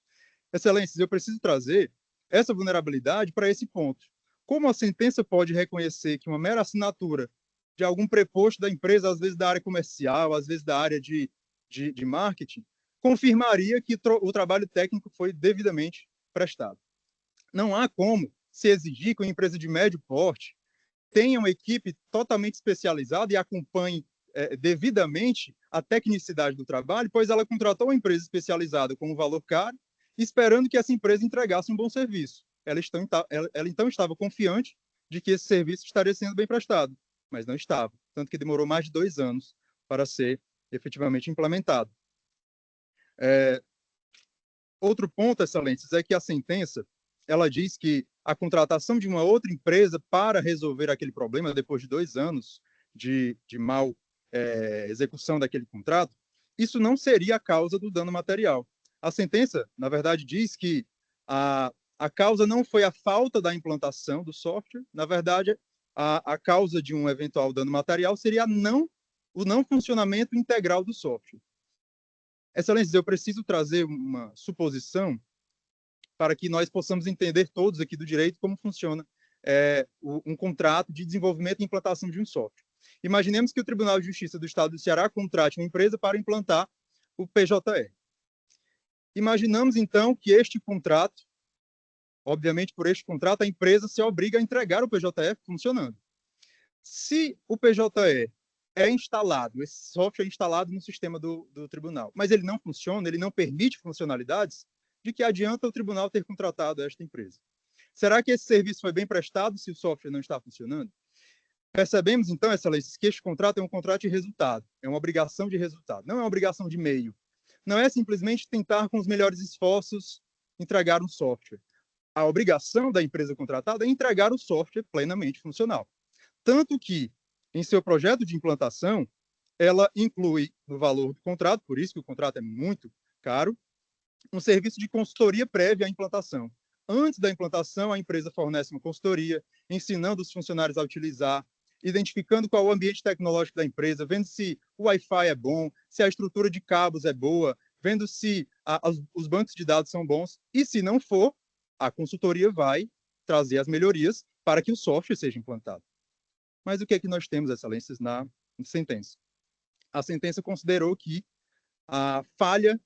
Excelências, eu preciso trazer essa vulnerabilidade para esse ponto. Como a sentença pode reconhecer que uma mera assinatura de algum preposto da empresa, às vezes da área comercial, às vezes da área de marketing, confirmaria que o trabalho técnico foi devidamente prestado? Não há como se exigir que uma empresa de médio porte tenha uma equipe totalmente especializada e acompanhe devidamente a tecnicidade do trabalho, pois ela contratou uma empresa especializada com um valor caro, esperando que essa empresa entregasse um bom serviço. Ela então estava confiante de que esse serviço estaria sendo bem prestado, mas não estava, tanto que demorou mais de 2 anos para ser efetivamente implementado. Outro ponto, Excelências, é que a sentença ela diz que a contratação de uma outra empresa para resolver aquele problema, depois de 2 anos de mal execução daquele contrato, isso não seria a causa do dano material. A sentença, na verdade, diz que a causa não foi a falta da implantação do software, na verdade, a causa de um eventual dano material seria o não funcionamento integral do software. Excelências, eu preciso trazer uma suposição para que nós possamos entender todos aqui do direito como funciona um contrato de desenvolvimento e implantação de um software. Imaginemos que o Tribunal de Justiça do Estado do Ceará contrate uma empresa para implantar o PJE. Imaginamos, então, que este contrato, obviamente, por este contrato, a empresa se obriga a entregar o PJE funcionando. Se o PJE é instalado, esse software é instalado no sistema do tribunal, mas ele não funciona, ele não permite funcionalidades, de que adianta o tribunal ter contratado esta empresa? Será que esse serviço foi bem prestado se o software não está funcionando? Percebemos, então, Excelências, que este contrato é um contrato de resultado, é uma obrigação de resultado, não é uma obrigação de meio. Não é simplesmente tentar, com os melhores esforços, entregar um software. A obrigação da empresa contratada é entregar o software plenamente funcional. Tanto que, em seu projeto de implantação, ela inclui no valor do contrato, por isso que o contrato é muito caro, um serviço de consultoria prévia à implantação. Antes da implantação, a empresa fornece uma consultoria, ensinando os funcionários a utilizar, identificando qual é o ambiente tecnológico da empresa, vendo se o Wi-Fi é bom, se a estrutura de cabos é boa, vendo se os bancos de dados são bons, e se não for, a consultoria vai trazer as melhorias para que o software seja implantado. Mas o que é que nós temos, Excelências, na sentença? A sentença considerou que a falha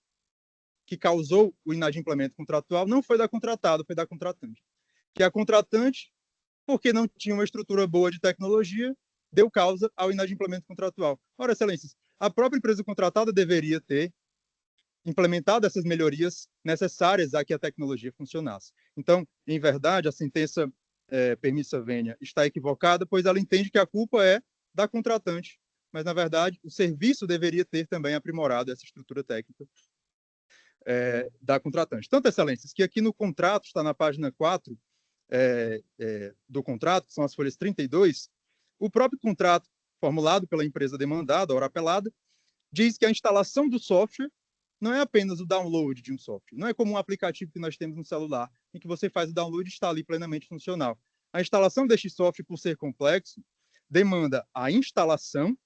que causou o inadimplemento contratual não foi da contratada, foi da contratante. Que a contratante, porque não tinha uma estrutura boa de tecnologia, deu causa ao inadimplemento contratual. Ora, Excelências, a própria empresa contratada deveria ter implementado essas melhorias necessárias a que a tecnologia funcionasse. Então, em verdade, a sentença permissa venia está equivocada, pois ela entende que a culpa é da contratante, mas, na verdade, o serviço deveria ter também aprimorado essa estrutura técnica da contratante. Tanto, Excelências, que aqui no contrato, está na página 4 do contrato, que são as folhas 32, o próprio contrato formulado pela empresa demandada, ora apelada, diz que a instalação do software não é apenas o download de um software. Não é como um aplicativo que nós temos no celular, em que você faz o download e está ali plenamente funcional. A instalação deste software, por ser complexo, demanda a instalação,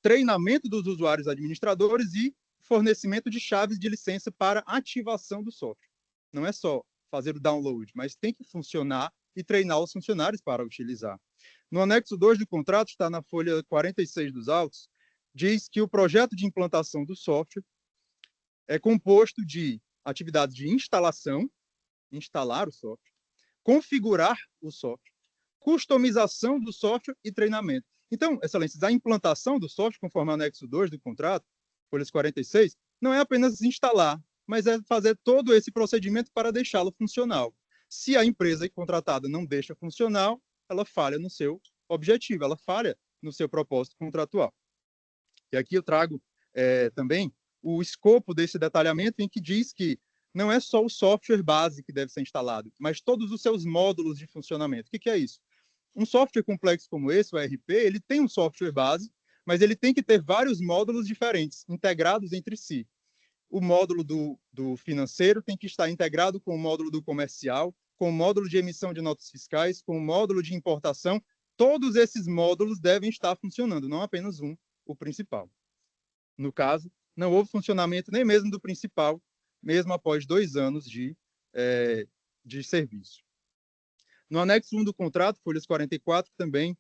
treinamento dos usuários administradores e fornecimento de chaves de licença para ativação do software. Não é só fazer o download, mas tem que funcionar e treinar os funcionários para utilizar. No anexo 2 do contrato, está na folha 46 dos autos, diz que o projeto de implantação do software é composto de atividades de instalação, instalar o software, configurar o software, customização do software e treinamento. Então, excelências, a implantação do software, conforme o anexo 2 do contrato, folhas 46, não é apenas instalar, mas é fazer todo esse procedimento para deixá-lo funcional. Se a empresa contratada não deixa funcional, ela falha no seu objetivo, ela falha no seu propósito contratual. E aqui eu trago também o escopo desse detalhamento, em que diz que não é só o software base que deve ser instalado, mas todos os seus módulos de funcionamento. O que é isso? Um software complexo como esse, o ERP, ele tem um software base, mas ele tem que ter vários módulos diferentes, integrados entre si. O módulo do financeiro tem que estar integrado com o módulo do comercial, com o módulo de emissão de notas fiscais, com o módulo de importação. Todos esses módulos devem estar funcionando, não apenas um, o principal. No caso, não houve funcionamento nem mesmo do principal, mesmo após 2 anos de serviço. No anexo 1 do contrato, folhas 44, também,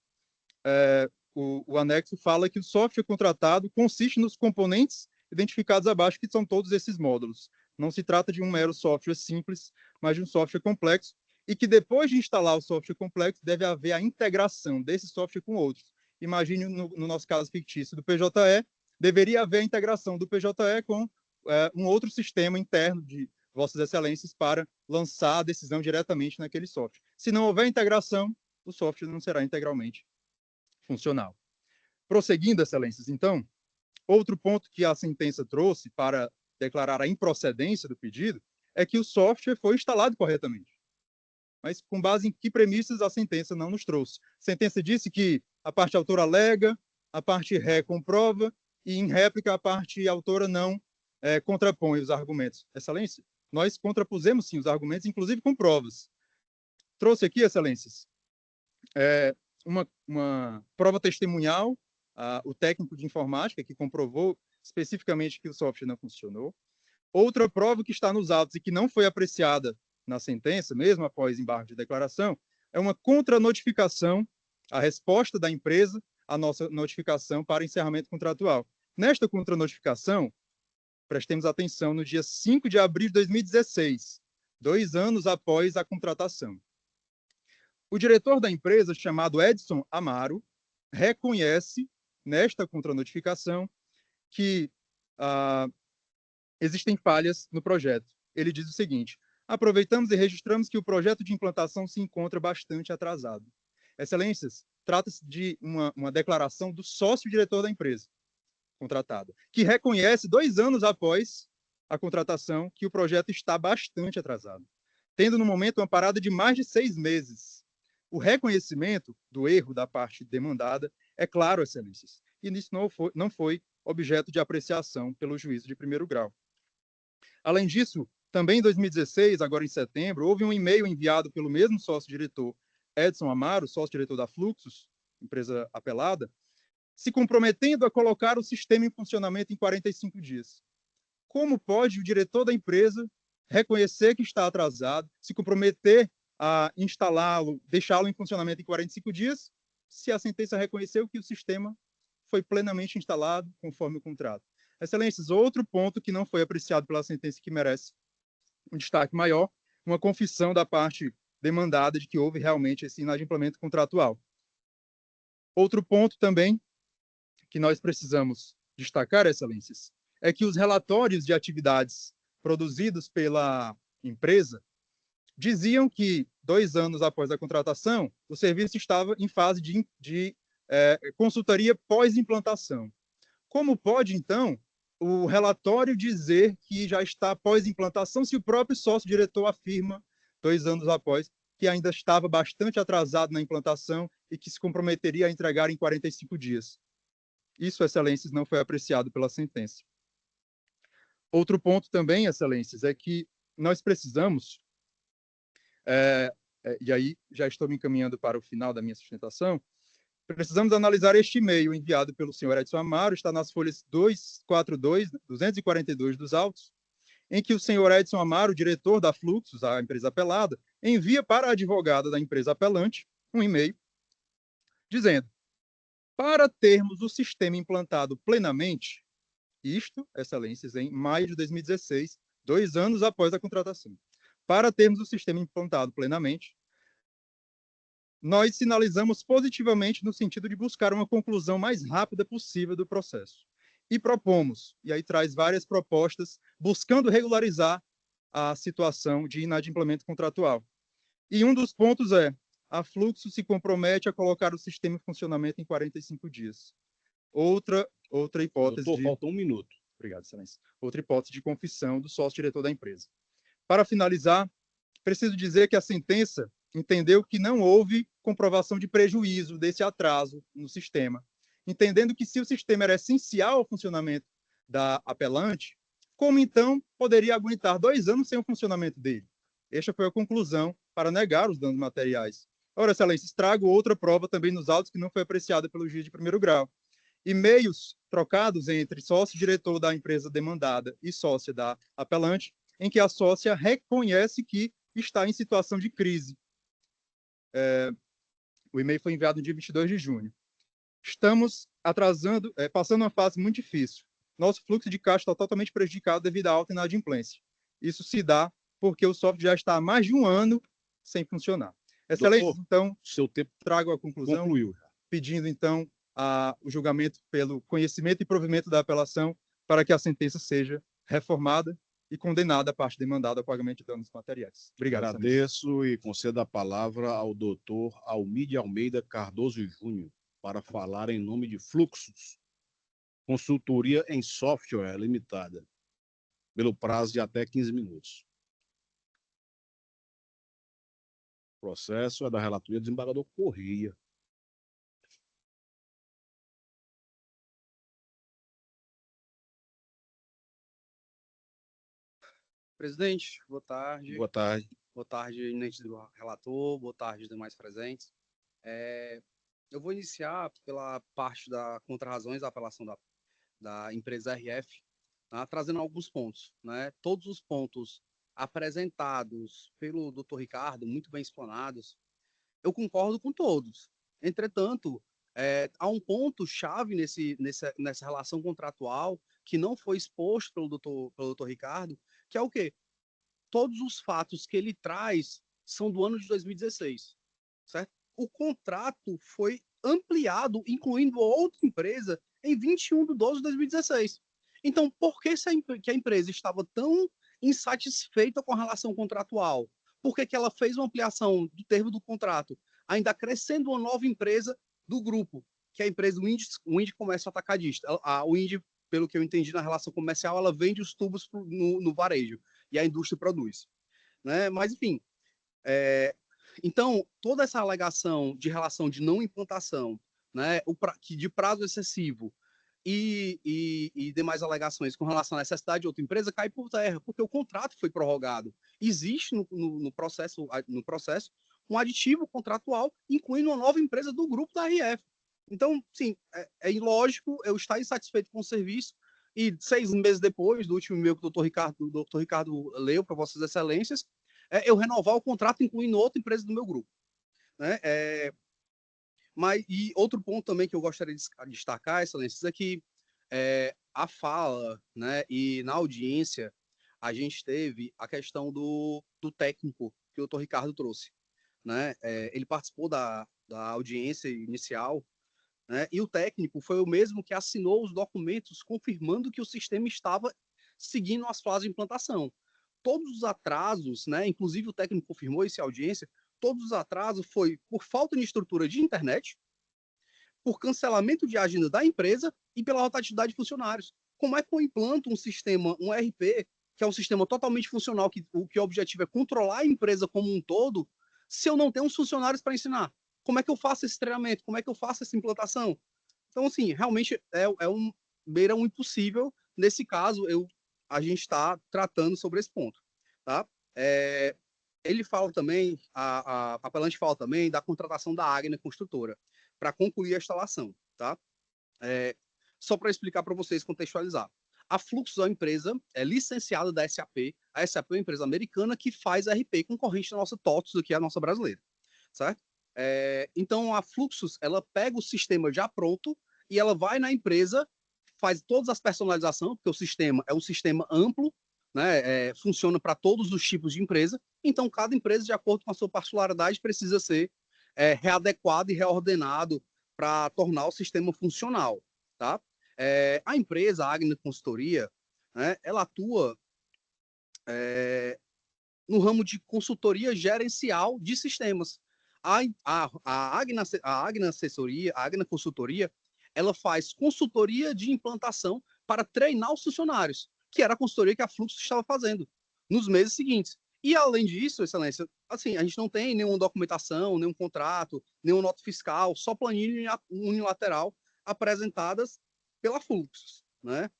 o anexo fala que o software contratado consiste nos componentes identificados abaixo, que são todos esses módulos. Não se trata de um mero software simples, mas de um software complexo, e que depois de instalar o software complexo, deve haver a integração desse software com outros. Imagine, no nosso caso fictício do PJE, deveria haver a integração do PJE com um outro sistema interno de Vossas Excelências para lançar a decisão diretamente naquele software. Se não houver integração, o software não será integralmente funcional. Prosseguindo, Excelências, então, outro ponto que a sentença trouxe para declarar a improcedência do pedido é que o software foi instalado corretamente. Mas com base em que premissas a sentença não nos trouxe? A sentença disse que a parte autora alega, a parte ré comprova, e em réplica a parte autora não contrapõe os argumentos. Excelência, nós contrapusemos sim os argumentos, inclusive com provas. Trouxe aqui, Excelências, uma prova testemunhal, o técnico de informática que comprovou especificamente que o software não funcionou. Outra prova que está nos autos e que não foi apreciada na sentença, mesmo após embargo de declaração, é uma contranotificação, a resposta da empresa à nossa notificação para encerramento contratual. Nesta contranotificação, prestemos atenção, no dia 5 de abril de 2016, 2 anos após a contratação. O diretor da empresa, chamado Edson Amaro, reconhece, nesta contranotificação, que existem falhas no projeto. Ele diz o seguinte: aproveitamos e registramos que o projeto de implantação se encontra bastante atrasado. Excelências, trata-se de uma declaração do sócio-diretor da empresa contratada, que reconhece 2 anos após a contratação que o projeto está bastante atrasado, tendo no momento uma parada de mais de 6 meses. O reconhecimento do erro da parte demandada é claro, Excelências, e isso não foi objeto de apreciação pelo juízo de primeiro grau. Além disso, também em 2016, agora em setembro, houve um e-mail enviado pelo mesmo sócio-diretor, Edson Amaro, sócio-diretor da Fluxus, empresa apelada, se comprometendo a colocar o sistema em funcionamento em 45 dias. Como pode o diretor da empresa reconhecer que está atrasado, se comprometer a instalá-lo, deixá-lo em funcionamento em 45 dias, se a sentença reconheceu que o sistema foi plenamente instalado conforme o contrato? Excelências, outro ponto que não foi apreciado pela sentença que merece um destaque maior, uma confissão da parte demandada de que houve realmente esse inadimplemento contratual. Outro ponto também que nós precisamos destacar, Excelências, é que os relatórios de atividades produzidos pela empresa diziam que 2 anos após a contratação, o serviço estava em fase de consultoria pós-implantação. Como pode, então, o relatório dizer que já está pós-implantação se o próprio sócio-diretor afirma, 2 anos após, que ainda estava bastante atrasado na implantação e que se comprometeria a entregar em 45 dias? Isso, Excelências, não foi apreciado pela sentença. Outro ponto também, excelências, é que nós precisamos, e aí já estou me encaminhando para o final da minha sustentação, precisamos analisar este e-mail enviado pelo senhor Edson Amaro, está nas folhas 242 dos autos, em que o senhor Edson Amaro, diretor da Fluxus, a empresa apelada, envia para a advogada da empresa apelante um e-mail dizendo: para termos o sistema implantado plenamente, isto, excelências, em maio de 2016, 2 anos após a contratação, para termos o sistema implantado plenamente, nós sinalizamos positivamente no sentido de buscar uma conclusão mais rápida possível do processo. E propomos, e aí traz várias propostas, buscando regularizar a situação de inadimplemento contratual. E um dos pontos é: a Fluxo se compromete a colocar o sistema em funcionamento em 45 dias. Outra hipótese. Doutor, falta 1 minuto. Obrigado, excelência. Outra hipótese de confissão do sócio-diretor da empresa. Para finalizar, preciso dizer que a sentença entendeu que não houve comprovação de prejuízo desse atraso no sistema, entendendo que se o sistema era essencial ao funcionamento da apelante, como então poderia aguentar 2 anos sem o funcionamento dele? Esta foi a conclusão para negar os danos materiais. Ora, excelência, trago outra prova também nos autos que não foi apreciada pelo juiz de primeiro grau. E-mails trocados entre sócio-diretor da empresa demandada e sócia da apelante, em que a sócia reconhece que está em situação de crise. O e-mail foi enviado no dia 22 de junho. Estamos passando uma fase muito difícil. Nosso fluxo de caixa está totalmente prejudicado devido à alta inadimplência. Isso se dá porque o software já está há mais de 1 ano sem funcionar. Excelente, Doutor, então, seu tempo trago a conclusão, concluiu. pedindo, então, o julgamento pelo conhecimento e provimento da apelação para que a sentença seja reformada e condenada a parte demandada ao pagamento de danos materiais. Obrigado. Agradeço e concedo a palavra ao doutor Almide Almeida Cardoso Júnior para falar em nome de Fluxus, consultoria em software limitada, pelo prazo de até 15 minutos. O processo é da relatoria do desembargador Correia. Presidente, boa tarde. Boa tarde. Boa tarde, eminente do relator. Boa tarde, demais presentes. Eu vou iniciar pela parte da contrarrazões da apelação da empresa RF, tá, trazendo alguns pontos, né? Todos os pontos apresentados pelo Dr. Ricardo, muito bem explanados, eu concordo com todos. Entretanto, há um ponto-chave nessa relação contratual que não foi exposto pelo Dr. Ricardo, que é o quê? Todos os fatos que ele traz são do ano de 2016, certo? O contrato foi ampliado, incluindo outra empresa, em 21 de 12 de 2016. Então, por que a empresa estava tão insatisfeita com a relação contratual? Por que ela fez uma ampliação do termo do contrato, ainda acrescendo uma nova empresa do grupo, que é a empresa Windy Comércio Atacadista? A Windy, pelo que eu entendi na relação comercial, ela vende os tubos no varejo e a indústria produz, né? Mas, enfim, então, toda essa alegação de relação de não implantação, né, de prazo excessivo e demais alegações com relação à necessidade de outra empresa cai por terra, porque o contrato foi prorrogado. Existe no processo um aditivo contratual, incluindo uma nova empresa do grupo da RF. Então, sim, é ilógico eu estar insatisfeito com o serviço e 6 meses depois do último e-mail que o Dr. Ricardo leu para Vossas Excelências, eu renovar o contrato incluindo outra empresa do meu grupo, né? E outro ponto também que eu gostaria de destacar, Excelências, é que a fala, né, e na audiência a gente teve a questão do técnico que o Dr. Ricardo trouxe, né? Ele participou da audiência inicial, né, e o técnico foi o mesmo que assinou os documentos confirmando que o sistema estava seguindo as fases de implantação. Todos os atrasos, né, inclusive o técnico confirmou isso em audiência, todos os atrasos foi por falta de estrutura de internet, por cancelamento de agenda da empresa e pela rotatividade de funcionários. Como é que eu implanto um sistema, um RP, que é um sistema totalmente funcional, que o objetivo é controlar a empresa como um todo, se eu não tenho os funcionários para ensinar? Como é que eu faço esse treinamento? Como é que eu faço essa implantação? Então, assim, realmente beira um impossível. Nesse caso, eu a gente está tratando sobre esse ponto, tá? Ele fala também, a apelante fala também da contratação da Agna Construtora para concluir a instalação, tá? Só para explicar para vocês, contextualizar. A Fluxus é uma empresa licenciada da SAP. A SAP é uma empresa americana que faz RP concorrente da nossa TOTS, que é a nossa brasileira, certo? Então, a Fluxus, ela pega o sistema já pronto e ela vai na empresa, faz todas as personalizações, porque o sistema é um sistema amplo, né? Funciona para todos os tipos de empresa. Então, cada empresa, de acordo com a sua particularidade, precisa ser readequado e reordenado para tornar o sistema funcional, tá? A empresa, a Agna Consultoria, né, ela atua no ramo de consultoria gerencial de sistemas. A Agna Assessoria, a Agna Consultoria, ela faz consultoria de implantação para treinar os funcionários, que era a consultoria que a Fluxus estava fazendo nos meses seguintes. E, além disso, Excelência, assim, a gente não tem nenhuma documentação, nenhum contrato, nenhuma nota fiscal, só planilha unilateral apresentadas pela Fluxus, né?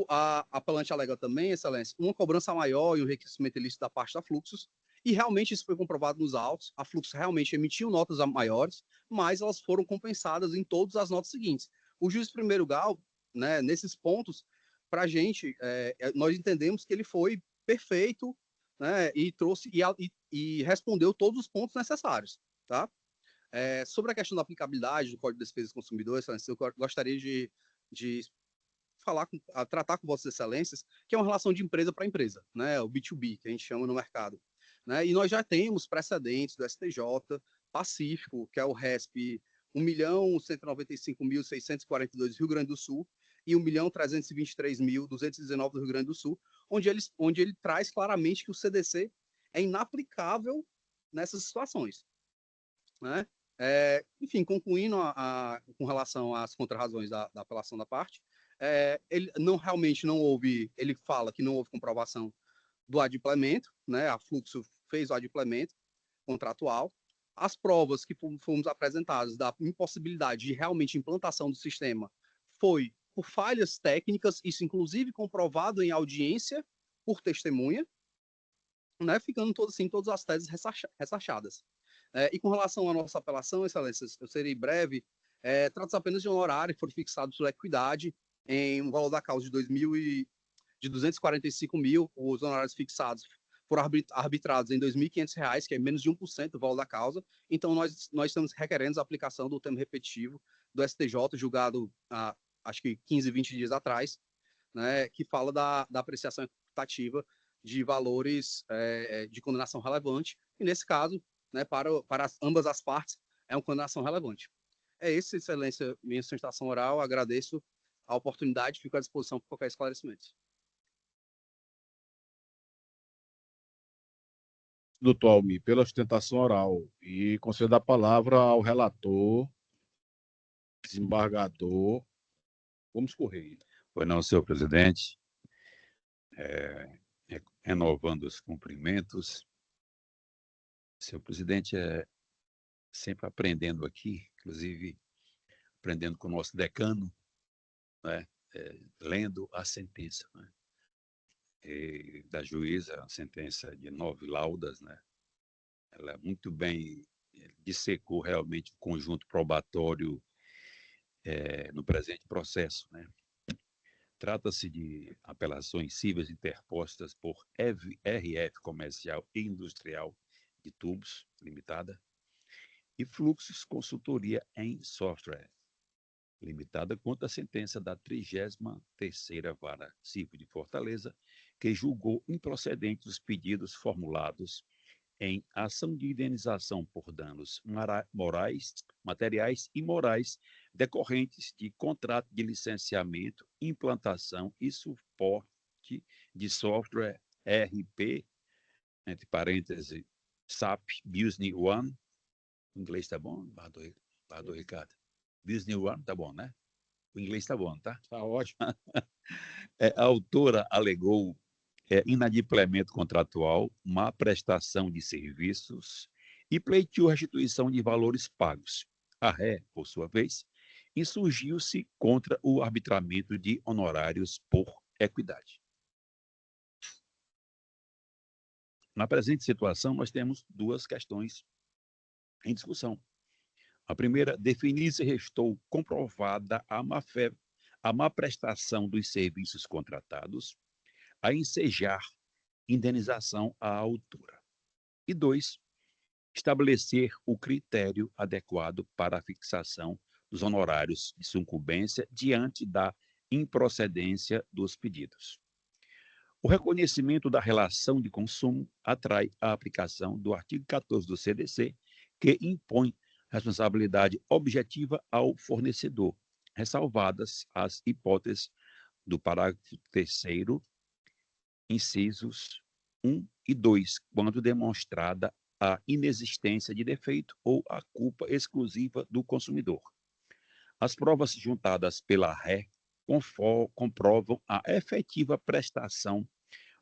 A apelante alega também, Excelência, uma cobrança maior e um enriquecimento ilícito da parte da Fluxus, e realmente isso foi comprovado nos autos. A Fluxus realmente emitiu notas maiores, mas elas foram compensadas em todas as notas seguintes. O juiz de primeiro grau, né, nesses pontos, para a gente, nós entendemos que ele foi perfeito, né, e trouxe e respondeu todos os pontos necessários, tá? Sobre a questão da aplicabilidade do Código de Defesa do Consumidor, Excelência, eu gostaria de tratar com Vossas Excelências, que é uma relação de empresa para empresa, né? O B2B, que a gente chama no mercado, né? E nós já temos precedentes do STJ Pacífico, que é o RESP 1.195.642 do Rio Grande do Sul e 1.323.219 do Rio Grande do Sul, onde ele traz claramente que o CDC é inaplicável nessas situações, né? Enfim, concluindo com relação às contrarrazões da apelação da parte, ele realmente não houve, ele fala que não houve comprovação do adimplemento, né? A Fluxo fez o adimplemento contratual. As provas que fomos apresentadas da impossibilidade de realmente implantação do sistema foi por falhas técnicas, isso inclusive comprovado em audiência por testemunha, né? Ficando todas as teses ressachadas. E com relação à nossa apelação, Excelências, eu serei breve, trata-se apenas de um honorário que foi fixado por equidade em um valor da causa de 245 mil, os honorários fixados foram arbitrados em R$ 2.500, que é menos de 1% do valor da causa. Então, nós estamos requerendo a aplicação do termo repetitivo do STJ, julgado acho que 15, 20 dias atrás, né, que fala da apreciação equitativa de valores de condenação relevante, e nesse caso, né, para ambas as partes, é uma condenação relevante. É isso, Excelência, minha sustentação oral, agradeço a oportunidade, fico à disposição para qualquer esclarecimento. Doutor Almir, pela sustentação oral e concedo a palavra ao relator, desembargador Gomes Correia. Pois não, senhor presidente. Renovando os cumprimentos. Senhor presidente, sempre aprendendo aqui, inclusive aprendendo com o nosso decano, né? Lendo a sentença, né? Da juíza, a sentença de 9 laudas, né? Ela muito bem dissecou realmente o conjunto probatório no presente processo, né? Trata-se de apelações cíveis interpostas por RF Comercial e Industrial de Tubos, Limitada, e Fluxus Consultoria em Software, Limitada, contra a sentença da 33ª Vara Civil de Fortaleza, que julgou improcedentes os pedidos formulados em ação de indenização por danos materiais e morais decorrentes de contrato de licenciamento, implantação e suporte de software RP, entre parênteses, SAP Business One. O inglês está bom, Bardo Ricardo? Business One, tá bom, né? O inglês está bom, tá? Tá ótimo. A autora alegou inadimplemento contratual, má prestação de serviços e pleiteou restituição de valores pagos. A ré, por sua vez, insurgiu-se contra o arbitramento de honorários por equidade. Na presente situação, nós temos duas questões em discussão. A primeira, definir se restou comprovada a má prestação dos serviços contratados, a ensejar indenização à autora. E dois, estabelecer o critério adequado para a fixação dos honorários de sucumbência diante da improcedência dos pedidos. O reconhecimento da relação de consumo atrai a aplicação do artigo 14 do CDC, que impõe responsabilidade objetiva ao fornecedor, ressalvadas as hipóteses do parágrafo 3º, incisos 1 e 2, quando demonstrada a inexistência de defeito ou a culpa exclusiva do consumidor. As provas juntadas pela RE comprovam a efetiva prestação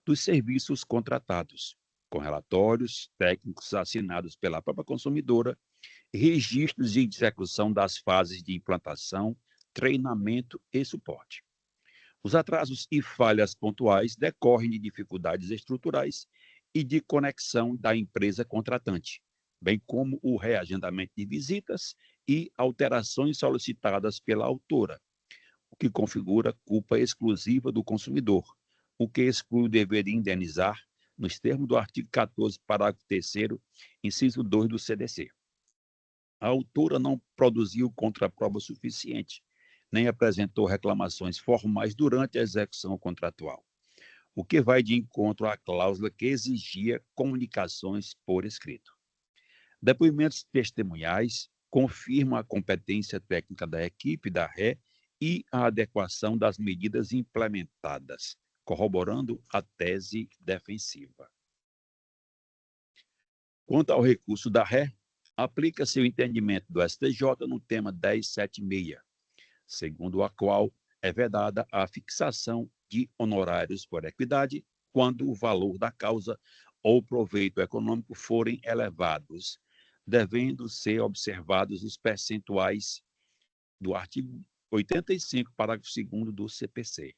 dos serviços contratados, com relatórios técnicos assinados pela própria consumidora, registros de execução das fases de implantação, treinamento e suporte. Os atrasos e falhas pontuais decorrem de dificuldades estruturais e de conexão da empresa contratante, bem como o reagendamento de visitas e alterações solicitadas pela autora, o que configura culpa exclusiva do consumidor, o que exclui o dever de indenizar nos termos do artigo 14, parágrafo 3º, inciso 2 do CDC. A autora não produziu contraprova suficiente, nem apresentou reclamações formais durante a execução contratual, o que vai de encontro à cláusula que exigia comunicações por escrito. Depoimentos testemunhais confirmam a competência técnica da equipe da RE e a adequação das medidas implementadas, corroborando a tese defensiva. Quanto ao recurso da RE, aplica-se o entendimento do STJ no tema 1076, segundo a qual é vedada a fixação de honorários por equidade quando o valor da causa ou proveito econômico forem elevados, devendo ser observados os percentuais do artigo 85, parágrafo 2º do CPC.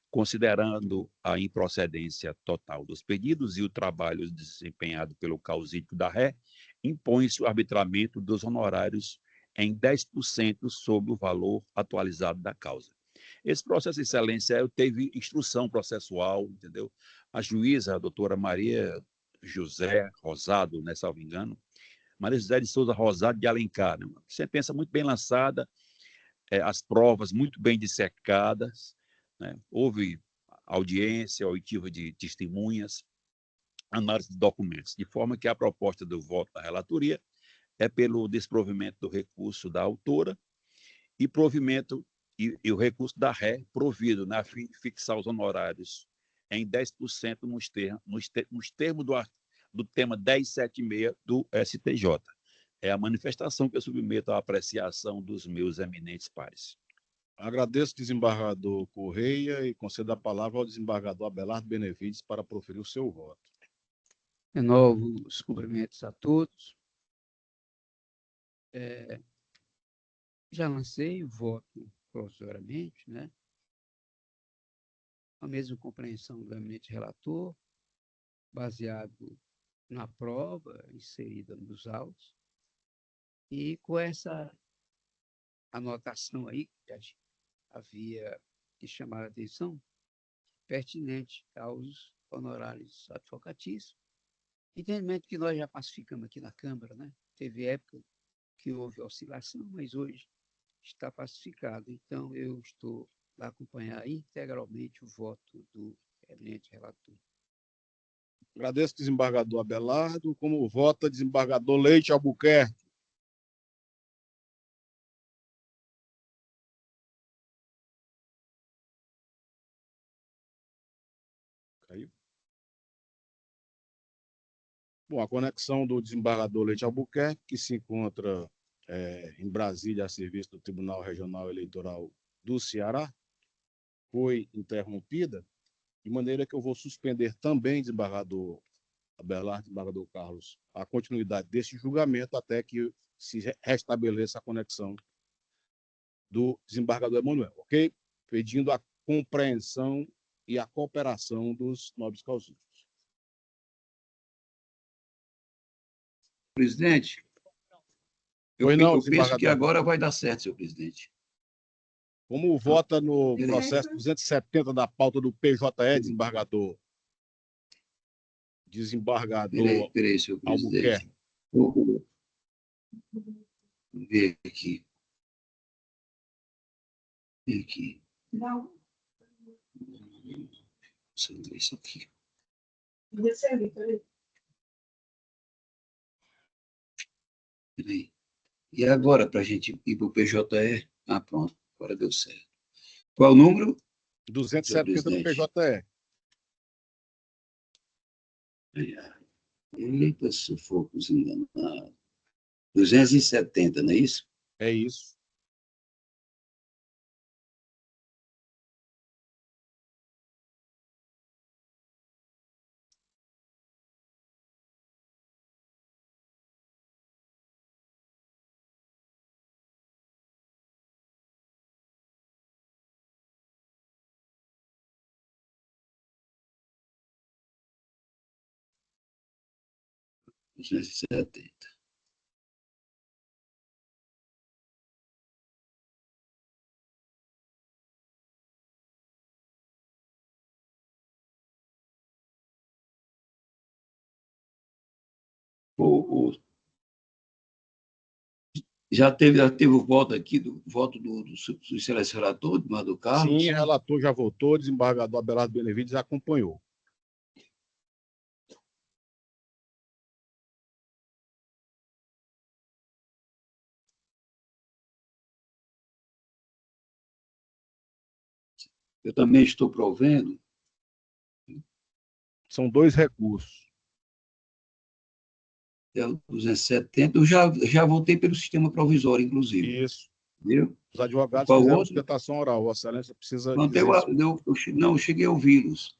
Considerando a improcedência total dos pedidos e o trabalho desempenhado pelo causídico da RE, impõe-se o arbitramento dos honorários em 10% sobre o valor atualizado da causa. Esse processo, excelência, teve instrução processual, entendeu? A juíza, a doutora Maria José Rosado, né, salvo engano, Maria José de Souza Rosado de Alencar, né? Uma sentença muito bem lançada, as provas muito bem dissecadas, né? Houve audiência, oitiva de testemunhas, análise de documentos, de forma que a proposta do voto da relatoria é pelo desprovimento do recurso da autora e provimento e o recurso da RE provido, né, a fim de fixar os honorários em 10% nos termos do tema 1076 do STJ. É a manifestação que eu submeto à apreciação dos meus eminentes pares. Agradeço, desembargador Correia, e concedo a palavra ao desembargador Abelardo Benevides para proferir o seu voto. Renovo os cumprimentos a todos. Já lancei o voto provisoriamente, né? A mesma compreensão do eminente relator, baseado na prova inserida nos autos, e com essa anotação aí, que havia que chamar a atenção, pertinente aos honorários advocatícios. Entendimento que nós já pacificamos aqui na Câmara, né? Teve época que houve oscilação, mas hoje está pacificado. Então, eu estou a acompanhar integralmente o voto do eminente relator. Agradeço, desembargador Abelardo. Como vota, desembargador Leite Albuquerque. Caiu. Bom, a conexão do desembargador Leite Albuquerque, que se encontra em Brasília, a serviço do Tribunal Regional Eleitoral do Ceará, foi interrompida, de maneira que eu vou suspender também, desembargador Abelardo, desembargador Carlos, a continuidade desse julgamento até que se restabeleça a conexão do desembargador Emanuel, ok? Pedindo a compreensão e a cooperação dos nobres causídeos. Presidente, eu penso que agora vai dar certo, senhor presidente. Como vota no processo 270 da pauta do PJE, desembargador Peraí, senhor presidente. Albuquerque. Vou ver aqui. Aqui. Não. Deixa eu ver isso aqui. Peraí. E agora, para a gente ir para o PJE? Ah, pronto. Agora deu certo. Qual é o número? 270 do PJE. Eita, sufocos enganados. 270, não é isso? É isso. Já teve o voto aqui, do voto do excelente relator, do Carlos? Sim, o relator já votou, o desembargador Abelardo Benevides acompanhou. Eu também estou provendo. São 2 recursos. É o 270. Eu já votei pelo sistema provisório, inclusive. Isso. Viu? Os advogados Qual fizeram outro? sustentação oral. Vossa Excelência precisa Não, dizer eu cheguei a ouvi-los.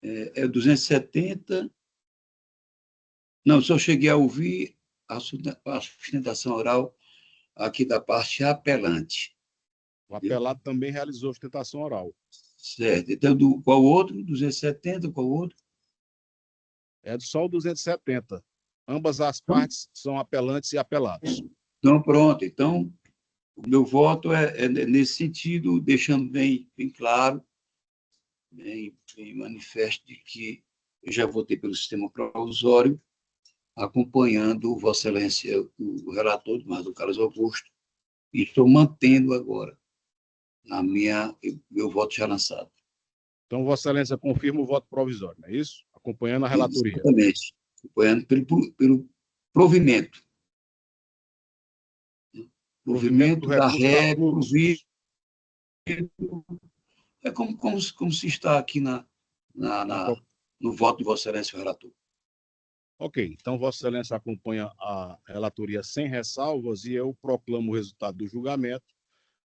É 270. Não, só cheguei a ouvir a sustentação oral aqui da parte apelante. O apelado também realizou sustentação oral. Certo. Então, qual outro? 270, qual outro? É só o 270. Ambas as partes são apelantes e apelados. Então, pronto. Então, o meu voto é nesse sentido, deixando bem claro, bem manifesto de que eu já votei pelo sistema provisório, acompanhando Vossa Excelência, o relator, do Carlos Augusto, e estou mantendo agora meu voto já lançado. Então, Vossa Excelência confirma o voto provisório, não é isso? Acompanhando a relatoria. Exatamente. Acompanhando pelo provimento. Provimento da ré, provimento. É como se está aqui no voto de Vossa Excelência, o relator. Ok, então Vossa Excelência acompanha a relatoria sem ressalvas e eu proclamo o resultado do julgamento,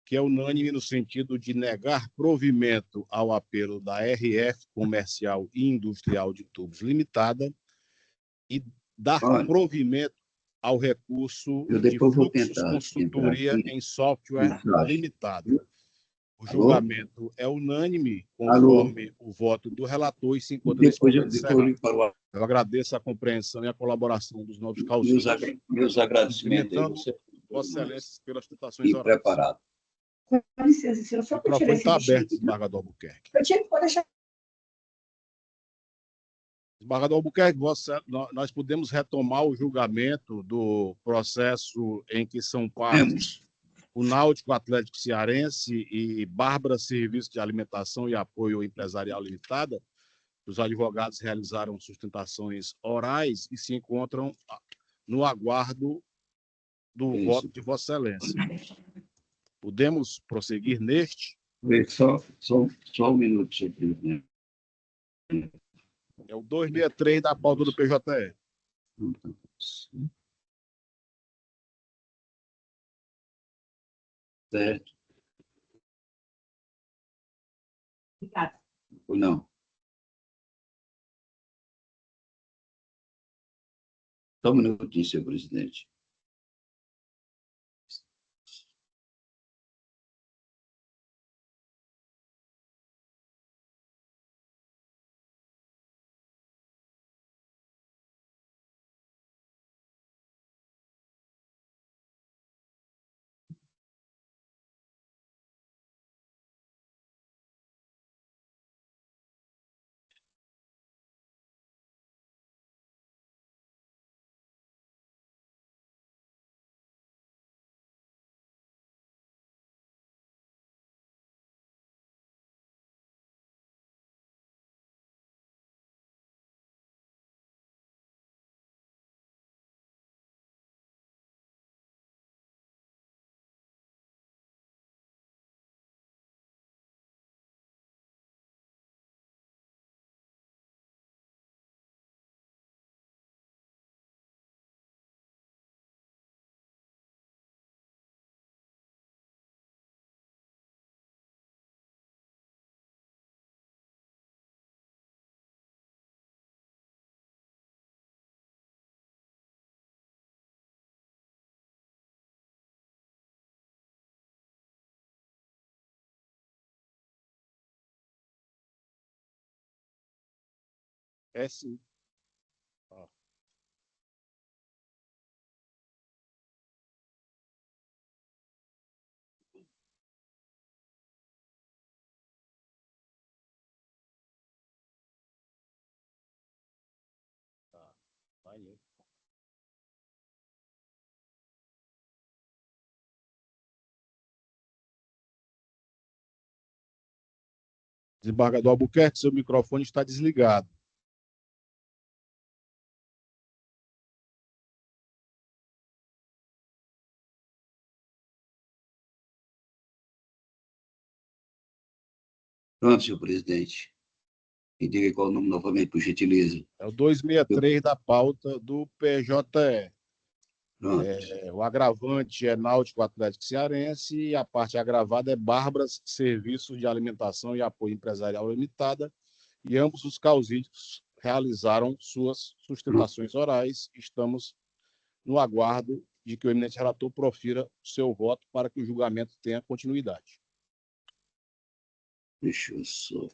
que é unânime no sentido de negar provimento ao apelo da RF Comercial e Industrial de Tubos Limitada e dar provimento ao recurso de Fluxos Consultoria em Software Limitada. O julgamento é unânime, conforme o voto do relator, e se encontra nesse momento encerrado. Eu agradeço a compreensão e a colaboração dos novos causídeos. Meus agradecimentos. Vossa Excelência, pelas citações orais. Preparado. Com licença, senhor, só o microfone está aberto, desembargador Albuquerque. Eu tinha que poder deixar. Desembargador Albuquerque, nós podemos retomar o julgamento do processo em que são partes o Náutico Atlético Cearense e Bárbara Serviços de Alimentação e Apoio Empresarial Limitada. Os advogados realizaram sustentações orais e se encontram no aguardo do voto de Vossa Excelência. Podemos prosseguir neste? Só um minuto, senhor presidente. É o 263 da pauta do PJE. Certo. Obrigada. Ou não? Só um minutinho, senhor presidente. É sim. Ah. Tá. Aí. Desembargador Albuquerque, seu microfone está desligado. Pronto, senhor presidente. Me diga qual o nome novamente, por gentileza. É o 263 da pauta do PJE. Pronto. O agravante é Náutico Atlético Cearense e a parte agravada é Bárbaras Serviços de Alimentação e Apoio Empresarial Limitada, e ambos os causídicos realizaram suas sustentações orais. Estamos no aguardo de que o eminente relator profira seu voto para que o julgamento tenha continuidade. Deixa eu só.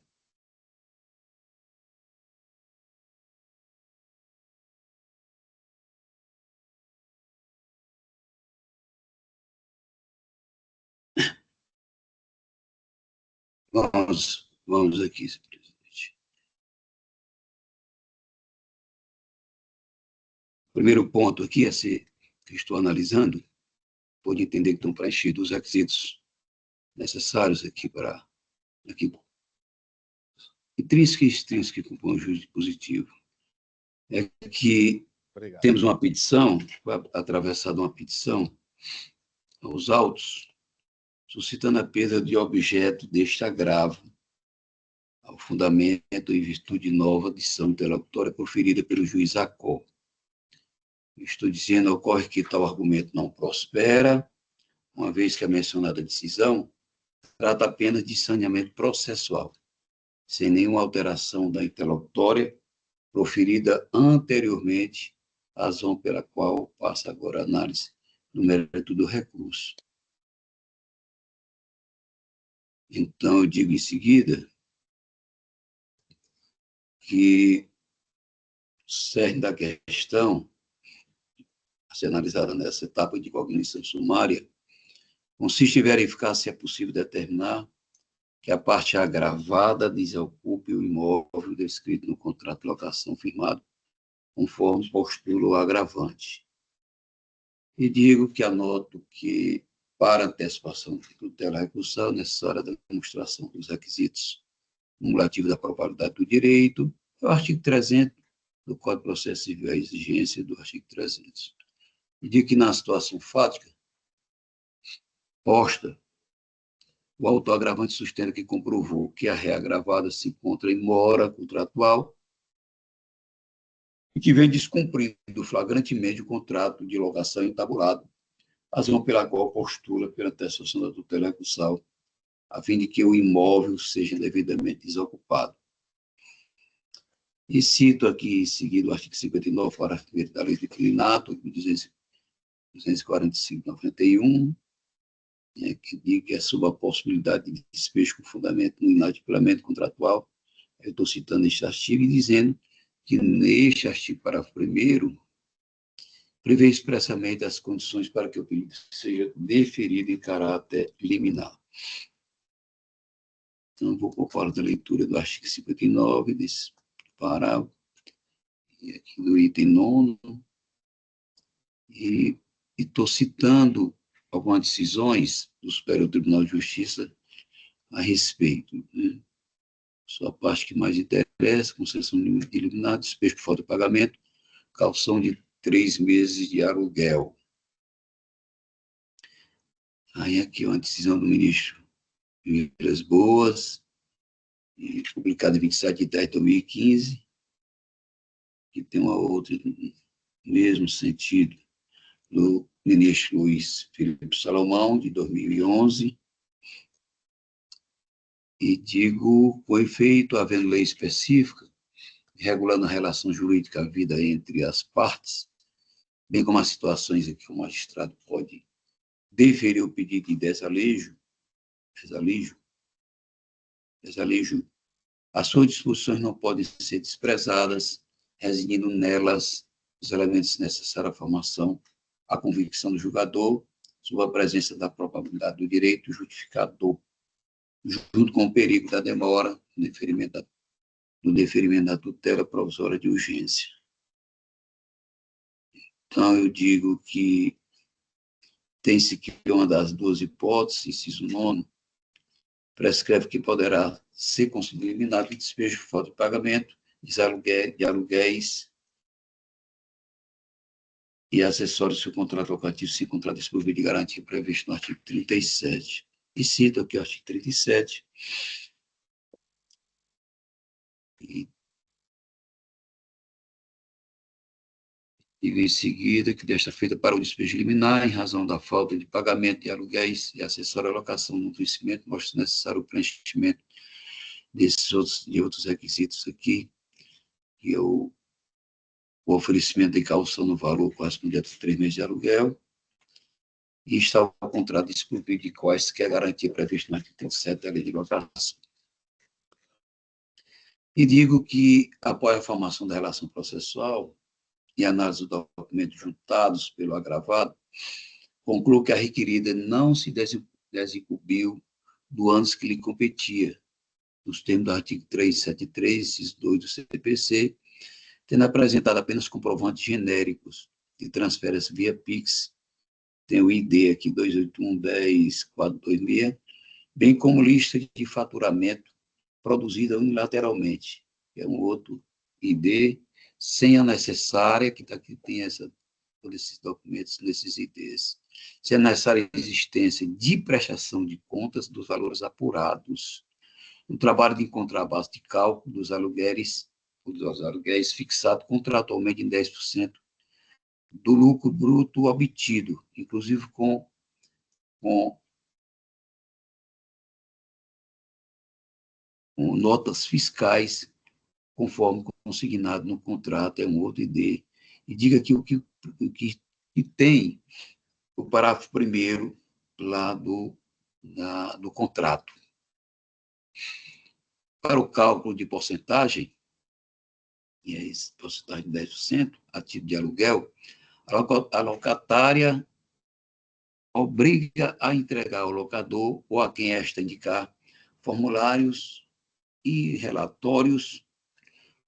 Vamos aqui, senhor presidente. O primeiro ponto aqui que estou analisando, pode entender que estão preenchidos os requisitos necessários aqui para intrínseco e extrínseco que compõem o juízo positivo. É que Obrigado. temos uma petição, atravessada uma petição aos autos, suscitando a perda de objeto deste agravo, ao fundamento em virtude nova adição interlocutória proferida pelo juiz Acó. Estou dizendo, ocorre que tal argumento não prospera, uma vez que a mencionada decisão trata apenas de saneamento processual, sem nenhuma alteração da interlocutória proferida anteriormente, razão pela qual passa agora a análise no mérito do recurso. Então, eu digo em seguida que o cerne da questão a ser analisada nessa etapa de cognição sumária consiste em verificar se é possível determinar que a parte agravada desocupe o imóvel descrito no contrato de locação firmado, conforme postula o agravante. E digo que anoto que, para antecipação de tutela recursal, é necessária a demonstração dos requisitos cumulativos da probabilidade do direito, é o artigo 300 do Código de Processo Civil, a exigência do artigo 300. E digo que, na situação fática posta, o autor agravante sustenta que comprovou que a ré agravada se encontra em mora contratual e que vem descumprindo flagrantemente o contrato de locação entabulado, razão pela qual postula pela antecipação da tutela recursal, a fim de que o imóvel seja devidamente desocupado. E cito aqui, em seguida, o artigo 59, parágrafo 1º da Lei do Inquilinato, 245/91, que diz que é sob a possibilidade de despejo com fundamento no inadimplemento contratual. Eu estou citando este artigo e dizendo que neste artigo, parágrafo 1º, prevê expressamente as condições para que o pedido seja deferido em caráter liminar. Então, vou por fora da leitura do artigo 59, desse parágrafo, e aqui do item 9, e estou citando algumas decisões do Superior Tribunal de Justiça a respeito, né? Só a parte que mais interessa: concessão de liminar, despejo por falta de pagamento, caução de 3 meses de aluguel. Aí aqui uma decisão do ministro Vilas Boas, publicada em 27/10/2015, que tem uma outra no mesmo sentido, do ministro Luiz Felipe Salomão, de 2011, e digo, com efeito, havendo lei específica, regulando a relação jurídica havida entre as partes, bem como as situações em que o magistrado pode deferir o pedido de desalejo As suas disposições não podem ser desprezadas, residindo nelas os elementos necessários à formação, à convicção do julgador, sob a presença da probabilidade do direito justificador, junto com o perigo da demora, no deferimento da tutela provisória de urgência. Então, eu digo que tem-se que uma das duas hipóteses, inciso 9, prescreve que poderá ser concedido eliminado de despejo por falta de pagamento de aluguéis e acessórios do seu contrato locativo sem contrato desprovido de garantia previsto no artigo 37. E cito aqui o artigo 37. E em seguida, que desta feita para o despejo liminar, em razão da falta de pagamento de aluguéis e acessório à locação no vencimento, mostra necessário o preenchimento de outros requisitos aqui, que é o oferecimento de caução no valor correspondente a 3 meses de aluguel, e está o contrato desprovido de quaisquer garantia prevista no artigo 37 da Lei de Locação. E digo que, após a formação da relação processual e análise dos documentos juntados pelo agravado, concluo que a requerida não se desincumbiu do ânus que lhe competia, nos termos do artigo 373, inciso 2 do CPC, tendo apresentado apenas comprovantes genéricos de transferência via Pix, tem o ID aqui 28110-426, bem como lista de faturamento produzida unilateralmente, que é um outro ID, sem a necessária, que tá aqui tem todos esses documentos nesses IDs, sem a necessária existência de prestação de contas dos valores apurados, o trabalho de encontrar a base de cálculo dos aluguéis fixado contratualmente em 10% do lucro bruto obtido, inclusive com notas fiscais, conforme consignado no contrato, é um outro ID. E diga aqui o que tem o parágrafo 1º lá do contrato. Para o cálculo de porcentagem, e é esse porcentagem de 10%, a título de aluguel, a locatária obriga a entregar ao locador ou a quem esta indicar formulários e relatórios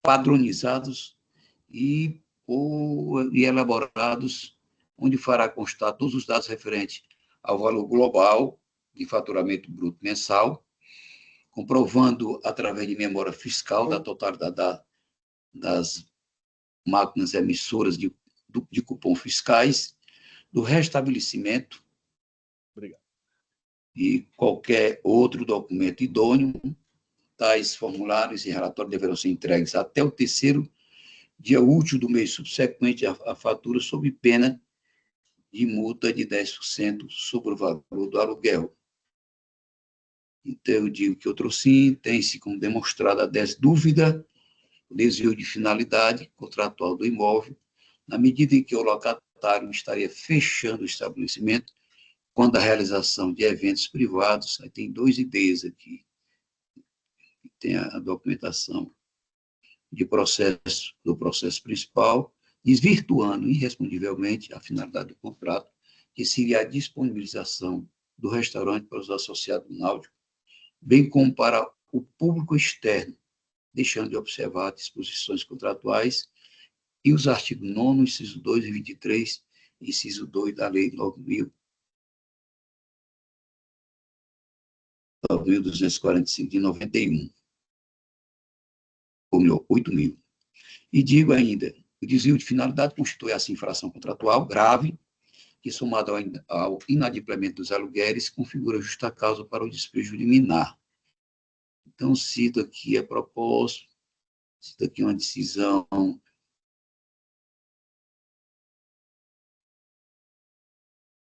padronizados e elaborados, onde fará constar todos os dados referentes ao valor global de faturamento bruto mensal, comprovando, através de memória fiscal, da totalidade das máquinas emissoras de cupom fiscais, do restabelecimento. Obrigado. E qualquer outro documento idôneo. Tais formulários e relatórios deverão ser entregues até o 3º dia útil do mês subsequente à fatura, sob pena de multa de 10% sobre o valor do aluguel. Então, eu digo que outro sim, tem-se como demonstrada a dúvida o desvio de finalidade contratual do imóvel, na medida em que o locatário estaria fechando o estabelecimento quando a realização de eventos privados, aí tem 2 IDs aqui, tem a documentação do processo principal, desvirtuando irrespondivelmente a finalidade do contrato, que seria a disponibilização do restaurante para os associados náuticos, bem como para o público externo, deixando de observar disposições contratuais e os artigos 9º, inciso 2 e 23, inciso 2 da Lei 9.245 de 91. Ou melhor, 8.000. E digo ainda, o desvio de finalidade constitui essa infração contratual grave, que, somado ao inadimplemento dos aluguéis, configura justa causa para o despejo liminar. Então, cito aqui a propósito, cito aqui uma decisão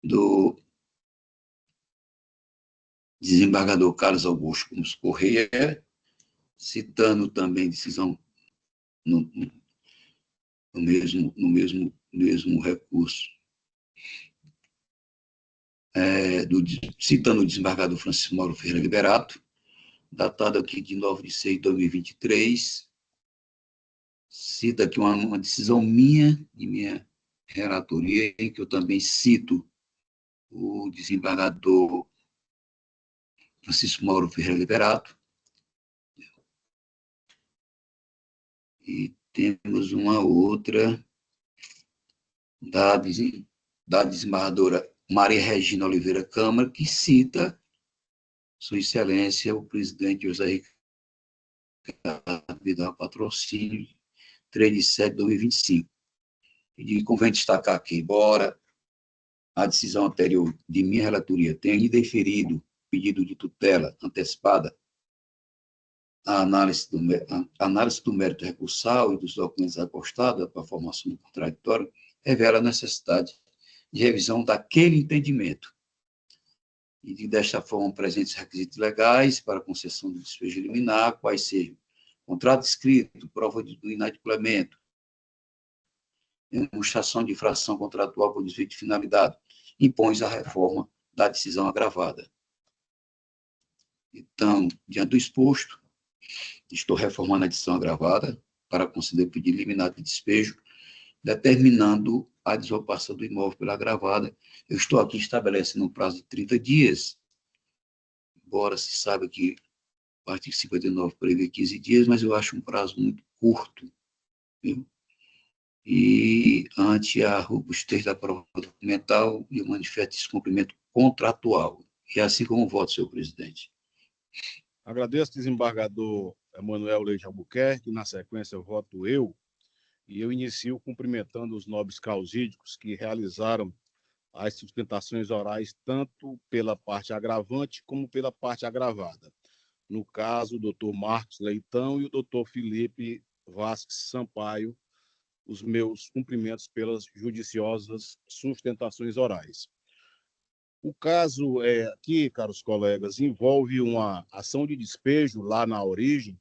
do desembargador Carlos Augusto Gomes Correia, citando também decisão no mesmo recurso, citando o desembargador Francisco Mauro Ferreira Liberato, datado aqui de 9/6/2023, cita aqui uma decisão minha, de minha relatoria, em que eu também cito o desembargador Francisco Mauro Ferreira Liberato, e temos uma outra da desembargadora Maria Regina Oliveira Câmara, que cita Sua Excelência, o presidente José Ricardo Vidal Patrocínio, 3/7/2025. E convém destacar que, embora a decisão anterior de minha relatoria tenha indeferido pedido de tutela antecipada, a análise do mérito recursal e dos documentos apostados para a formação do contraditório revela a necessidade de revisão daquele entendimento e de, desta forma, presentes requisitos legais para a concessão do despejo liminar, quais sejam contrato escrito, prova do inadimplemento, demonstração de infração contratual por desvio de finalidade, impõe a reforma da decisão agravada. Então, diante do exposto, estou reformando a decisão agravada para conceder pedido liminar de despejo, determinando a desocupação do imóvel pela agravada. Eu estou aqui estabelecendo um prazo de 30 dias, embora se saiba que o artigo 59 prevê 15 dias, mas eu acho um prazo muito curto, viu? E, ante a robustez da prova documental, eu manifesto descumprimento contratual. E assim como voto, senhor presidente. Agradeço, desembargador Emanuel Leite Albuquerque. Na sequência, eu voto eu. E eu inicio cumprimentando os nobres causídicos que realizaram as sustentações orais tanto pela parte agravante como pela parte agravada. No caso, o doutor Marcos Leitão e o doutor Felipe Vasques Sampaio, os meus cumprimentos pelas judiciosas sustentações orais. O caso aqui, caros colegas, envolve uma ação de despejo lá na origem,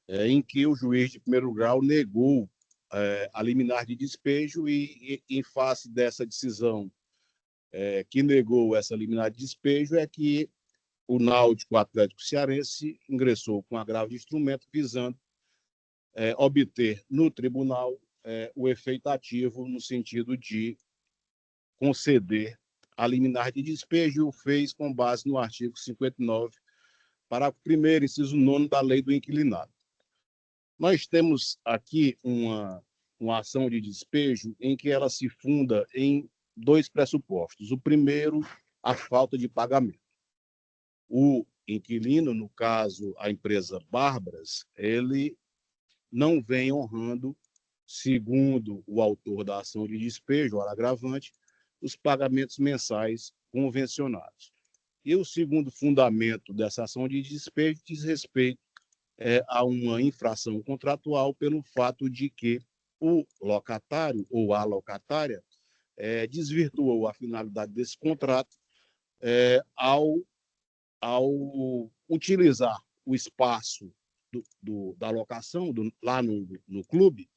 em que o juiz de primeiro grau negou a liminar de despejo e em face dessa decisão que negou essa liminar de despejo é que o Náutico Atlético Cearense ingressou com agravo de instrumento visando obter no tribunal o efeito ativo no sentido de conceder a liminar de despejo, o fez com base no artigo 59, parágrafo 1º, inciso 9 da Lei do Inquilinato. Nós temos aqui uma ação de despejo em que ela se funda em dois pressupostos. O primeiro, a falta de pagamento. O inquilino, no caso, a empresa Bárbaras, ele não vem honrando, segundo o autor da ação de despejo, o agravante, os pagamentos mensais convencionados. E o segundo fundamento dessa ação de despejo diz respeito a uma infração contratual pelo fato de que o locatário ou a locatária desvirtuou a finalidade desse contrato ao utilizar o espaço da locação lá no clube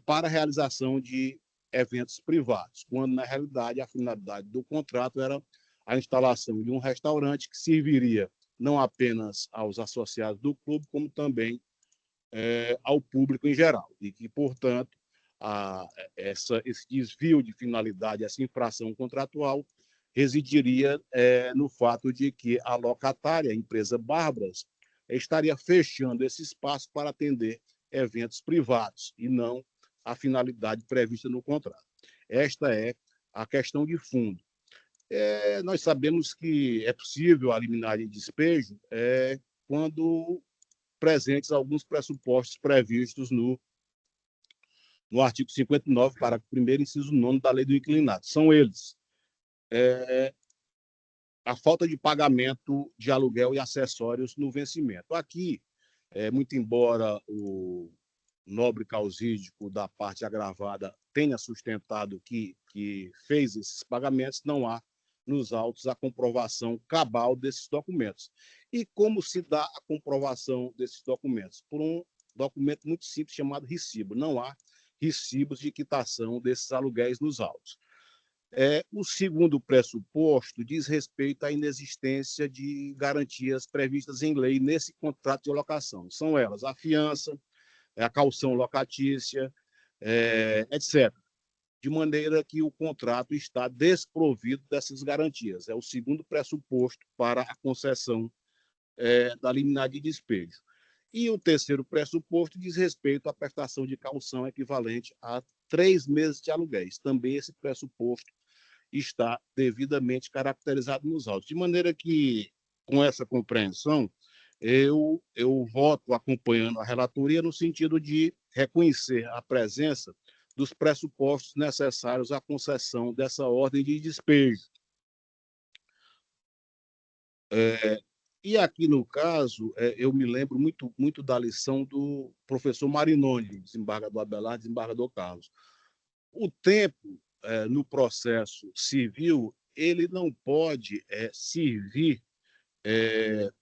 para a realização de eventos privados, quando, na realidade, a finalidade do contrato era a instalação de um restaurante que serviria não apenas aos associados do clube, como também ao público em geral, e que, portanto, esse desvio de finalidade, essa infração contratual, residiria no fato de que a locatária, a empresa Bárbaras, estaria fechando esse espaço para atender eventos privados e não a finalidade prevista no contrato. Esta é a questão de fundo. Nós sabemos que é possível a liminar de despejo quando presentes alguns pressupostos previstos no artigo 59, parágrafo 1º, inciso 9 da Lei do Inquilinato. São eles: a falta de pagamento de aluguel e acessórios no vencimento. Aqui, muito embora o nobre causídico da parte agravada tenha sustentado que fez esses pagamentos, não há nos autos a comprovação cabal desses documentos. E como se dá a comprovação desses documentos? Por um documento muito simples chamado recibo. Não há recibos de quitação desses aluguéis nos autos. O segundo pressuposto diz respeito à inexistência de garantias previstas em lei nesse contrato de locação. São elas a fiança, a caução locatícia, etc. De maneira que o contrato está desprovido dessas garantias. É o segundo pressuposto para a concessão da liminar de despejo. E o terceiro pressuposto diz respeito à prestação de caução equivalente a 3 meses de aluguéis. Também esse pressuposto está devidamente caracterizado nos autos. De maneira que, com essa compreensão, eu voto acompanhando a relatoria no sentido de reconhecer a presença dos pressupostos necessários à concessão dessa ordem de despejo. E aqui, no caso, eu me lembro muito da lição do professor Marinoni, desembargador Abelardo, desembargador Carlos. O tempo, no processo civil, ele não pode servir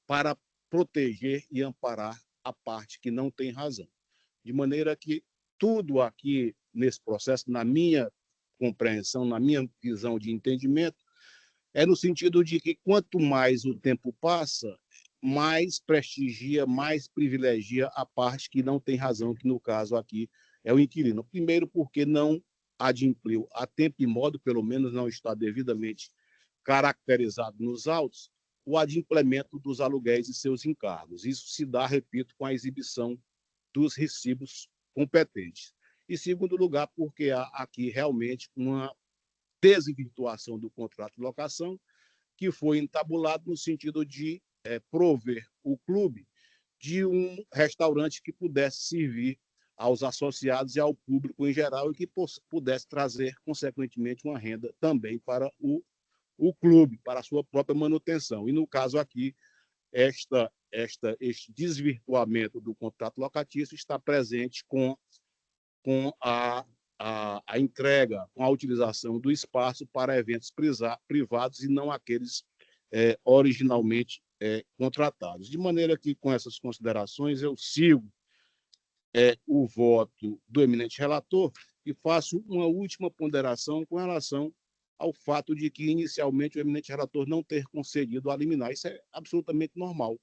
para proteger e amparar a parte que não tem razão. De maneira que tudo aqui nesse processo, na minha compreensão, na minha visão de entendimento, é no sentido de que quanto mais o tempo passa, mais prestigia, mais privilegia a parte que não tem razão, que no caso aqui é o inquilino. Primeiro, porque não adimpliu a tempo e modo, pelo menos não está devidamente caracterizado nos autos, o adimplemento dos aluguéis e seus encargos. Isso se dá, repito, com a exibição dos recibos competentes. E, segundo lugar, porque há aqui realmente uma desvirtuação do contrato de locação, que foi entabulado no sentido de prover o clube de um restaurante que pudesse servir aos associados e ao público em geral e que pudesse trazer, consequentemente, uma renda também para o clube, para a sua própria manutenção. E, no caso aqui, este desvirtuamento do contrato locatício está presente com a entrega, com a utilização do espaço para eventos privados e não aqueles originalmente contratados. De maneira que, com essas considerações, eu sigo o voto do eminente relator e faço uma última ponderação com relação ao fato de que, inicialmente, o eminente relator não ter concedido a liminar. Isso é absolutamente normal.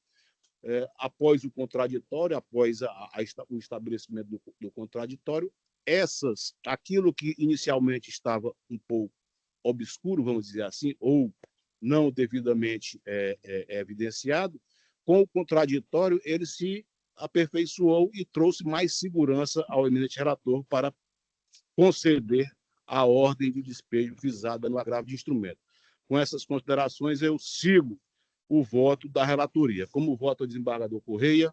Após o contraditório, após o estabelecimento do contraditório, aquilo que inicialmente estava um pouco obscuro, vamos dizer assim, ou não devidamente evidenciado, com o contraditório ele se aperfeiçoou e trouxe mais segurança ao eminente relator para conceder a ordem de despejo visada no agravo de instrumento. Com essas considerações, eu sigo o voto da relatoria. Como voto ao desembargador Correia.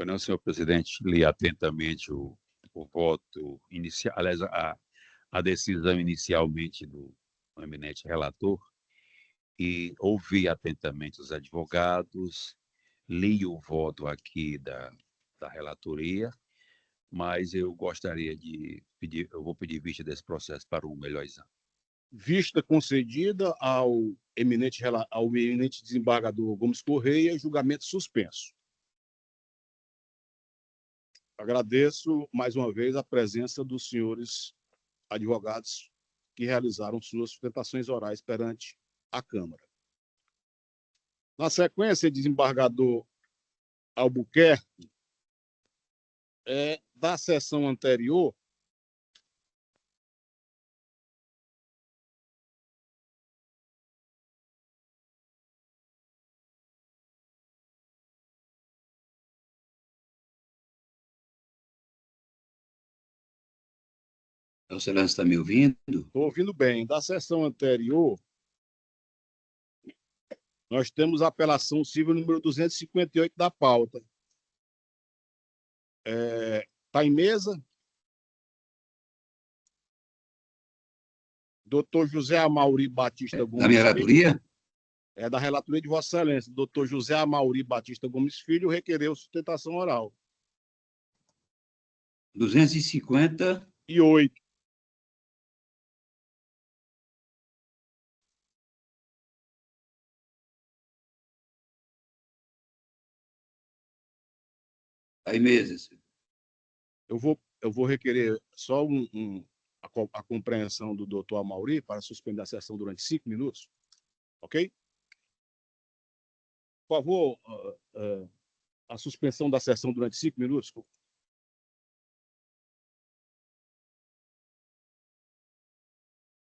Não, senhor presidente, li atentamente o voto inicial, aliás, a decisão inicialmente do eminente relator e ouvi atentamente os advogados, li o voto aqui da relatoria, mas eu gostaria de pedir, eu vou pedir vista desse processo para um melhor exame. Vista concedida ao eminente desembargador Gomes Correia, julgamento suspenso. Agradeço mais uma vez a presença dos senhores advogados que realizaram suas sustentações orais perante a Câmara. Na sequência, desembargador Albuquerque, da sessão anterior, Excelência, está me ouvindo? estou ouvindo bem. Da sessão anterior, nós temos a apelação civil número 258 da pauta. Está em mesa? Doutor José Amauri Batista Gomes. Da minha relatoria? Da relatoria de Vossa Excelência. Doutor José Amauri Batista Gomes Filho requereu sustentação oral. 258. Aí meses. Eu vou requerer só a a compreensão do doutor Amaury para suspender a sessão durante 5 minutos. Ok? Por favor, a suspensão da sessão durante 5 minutos.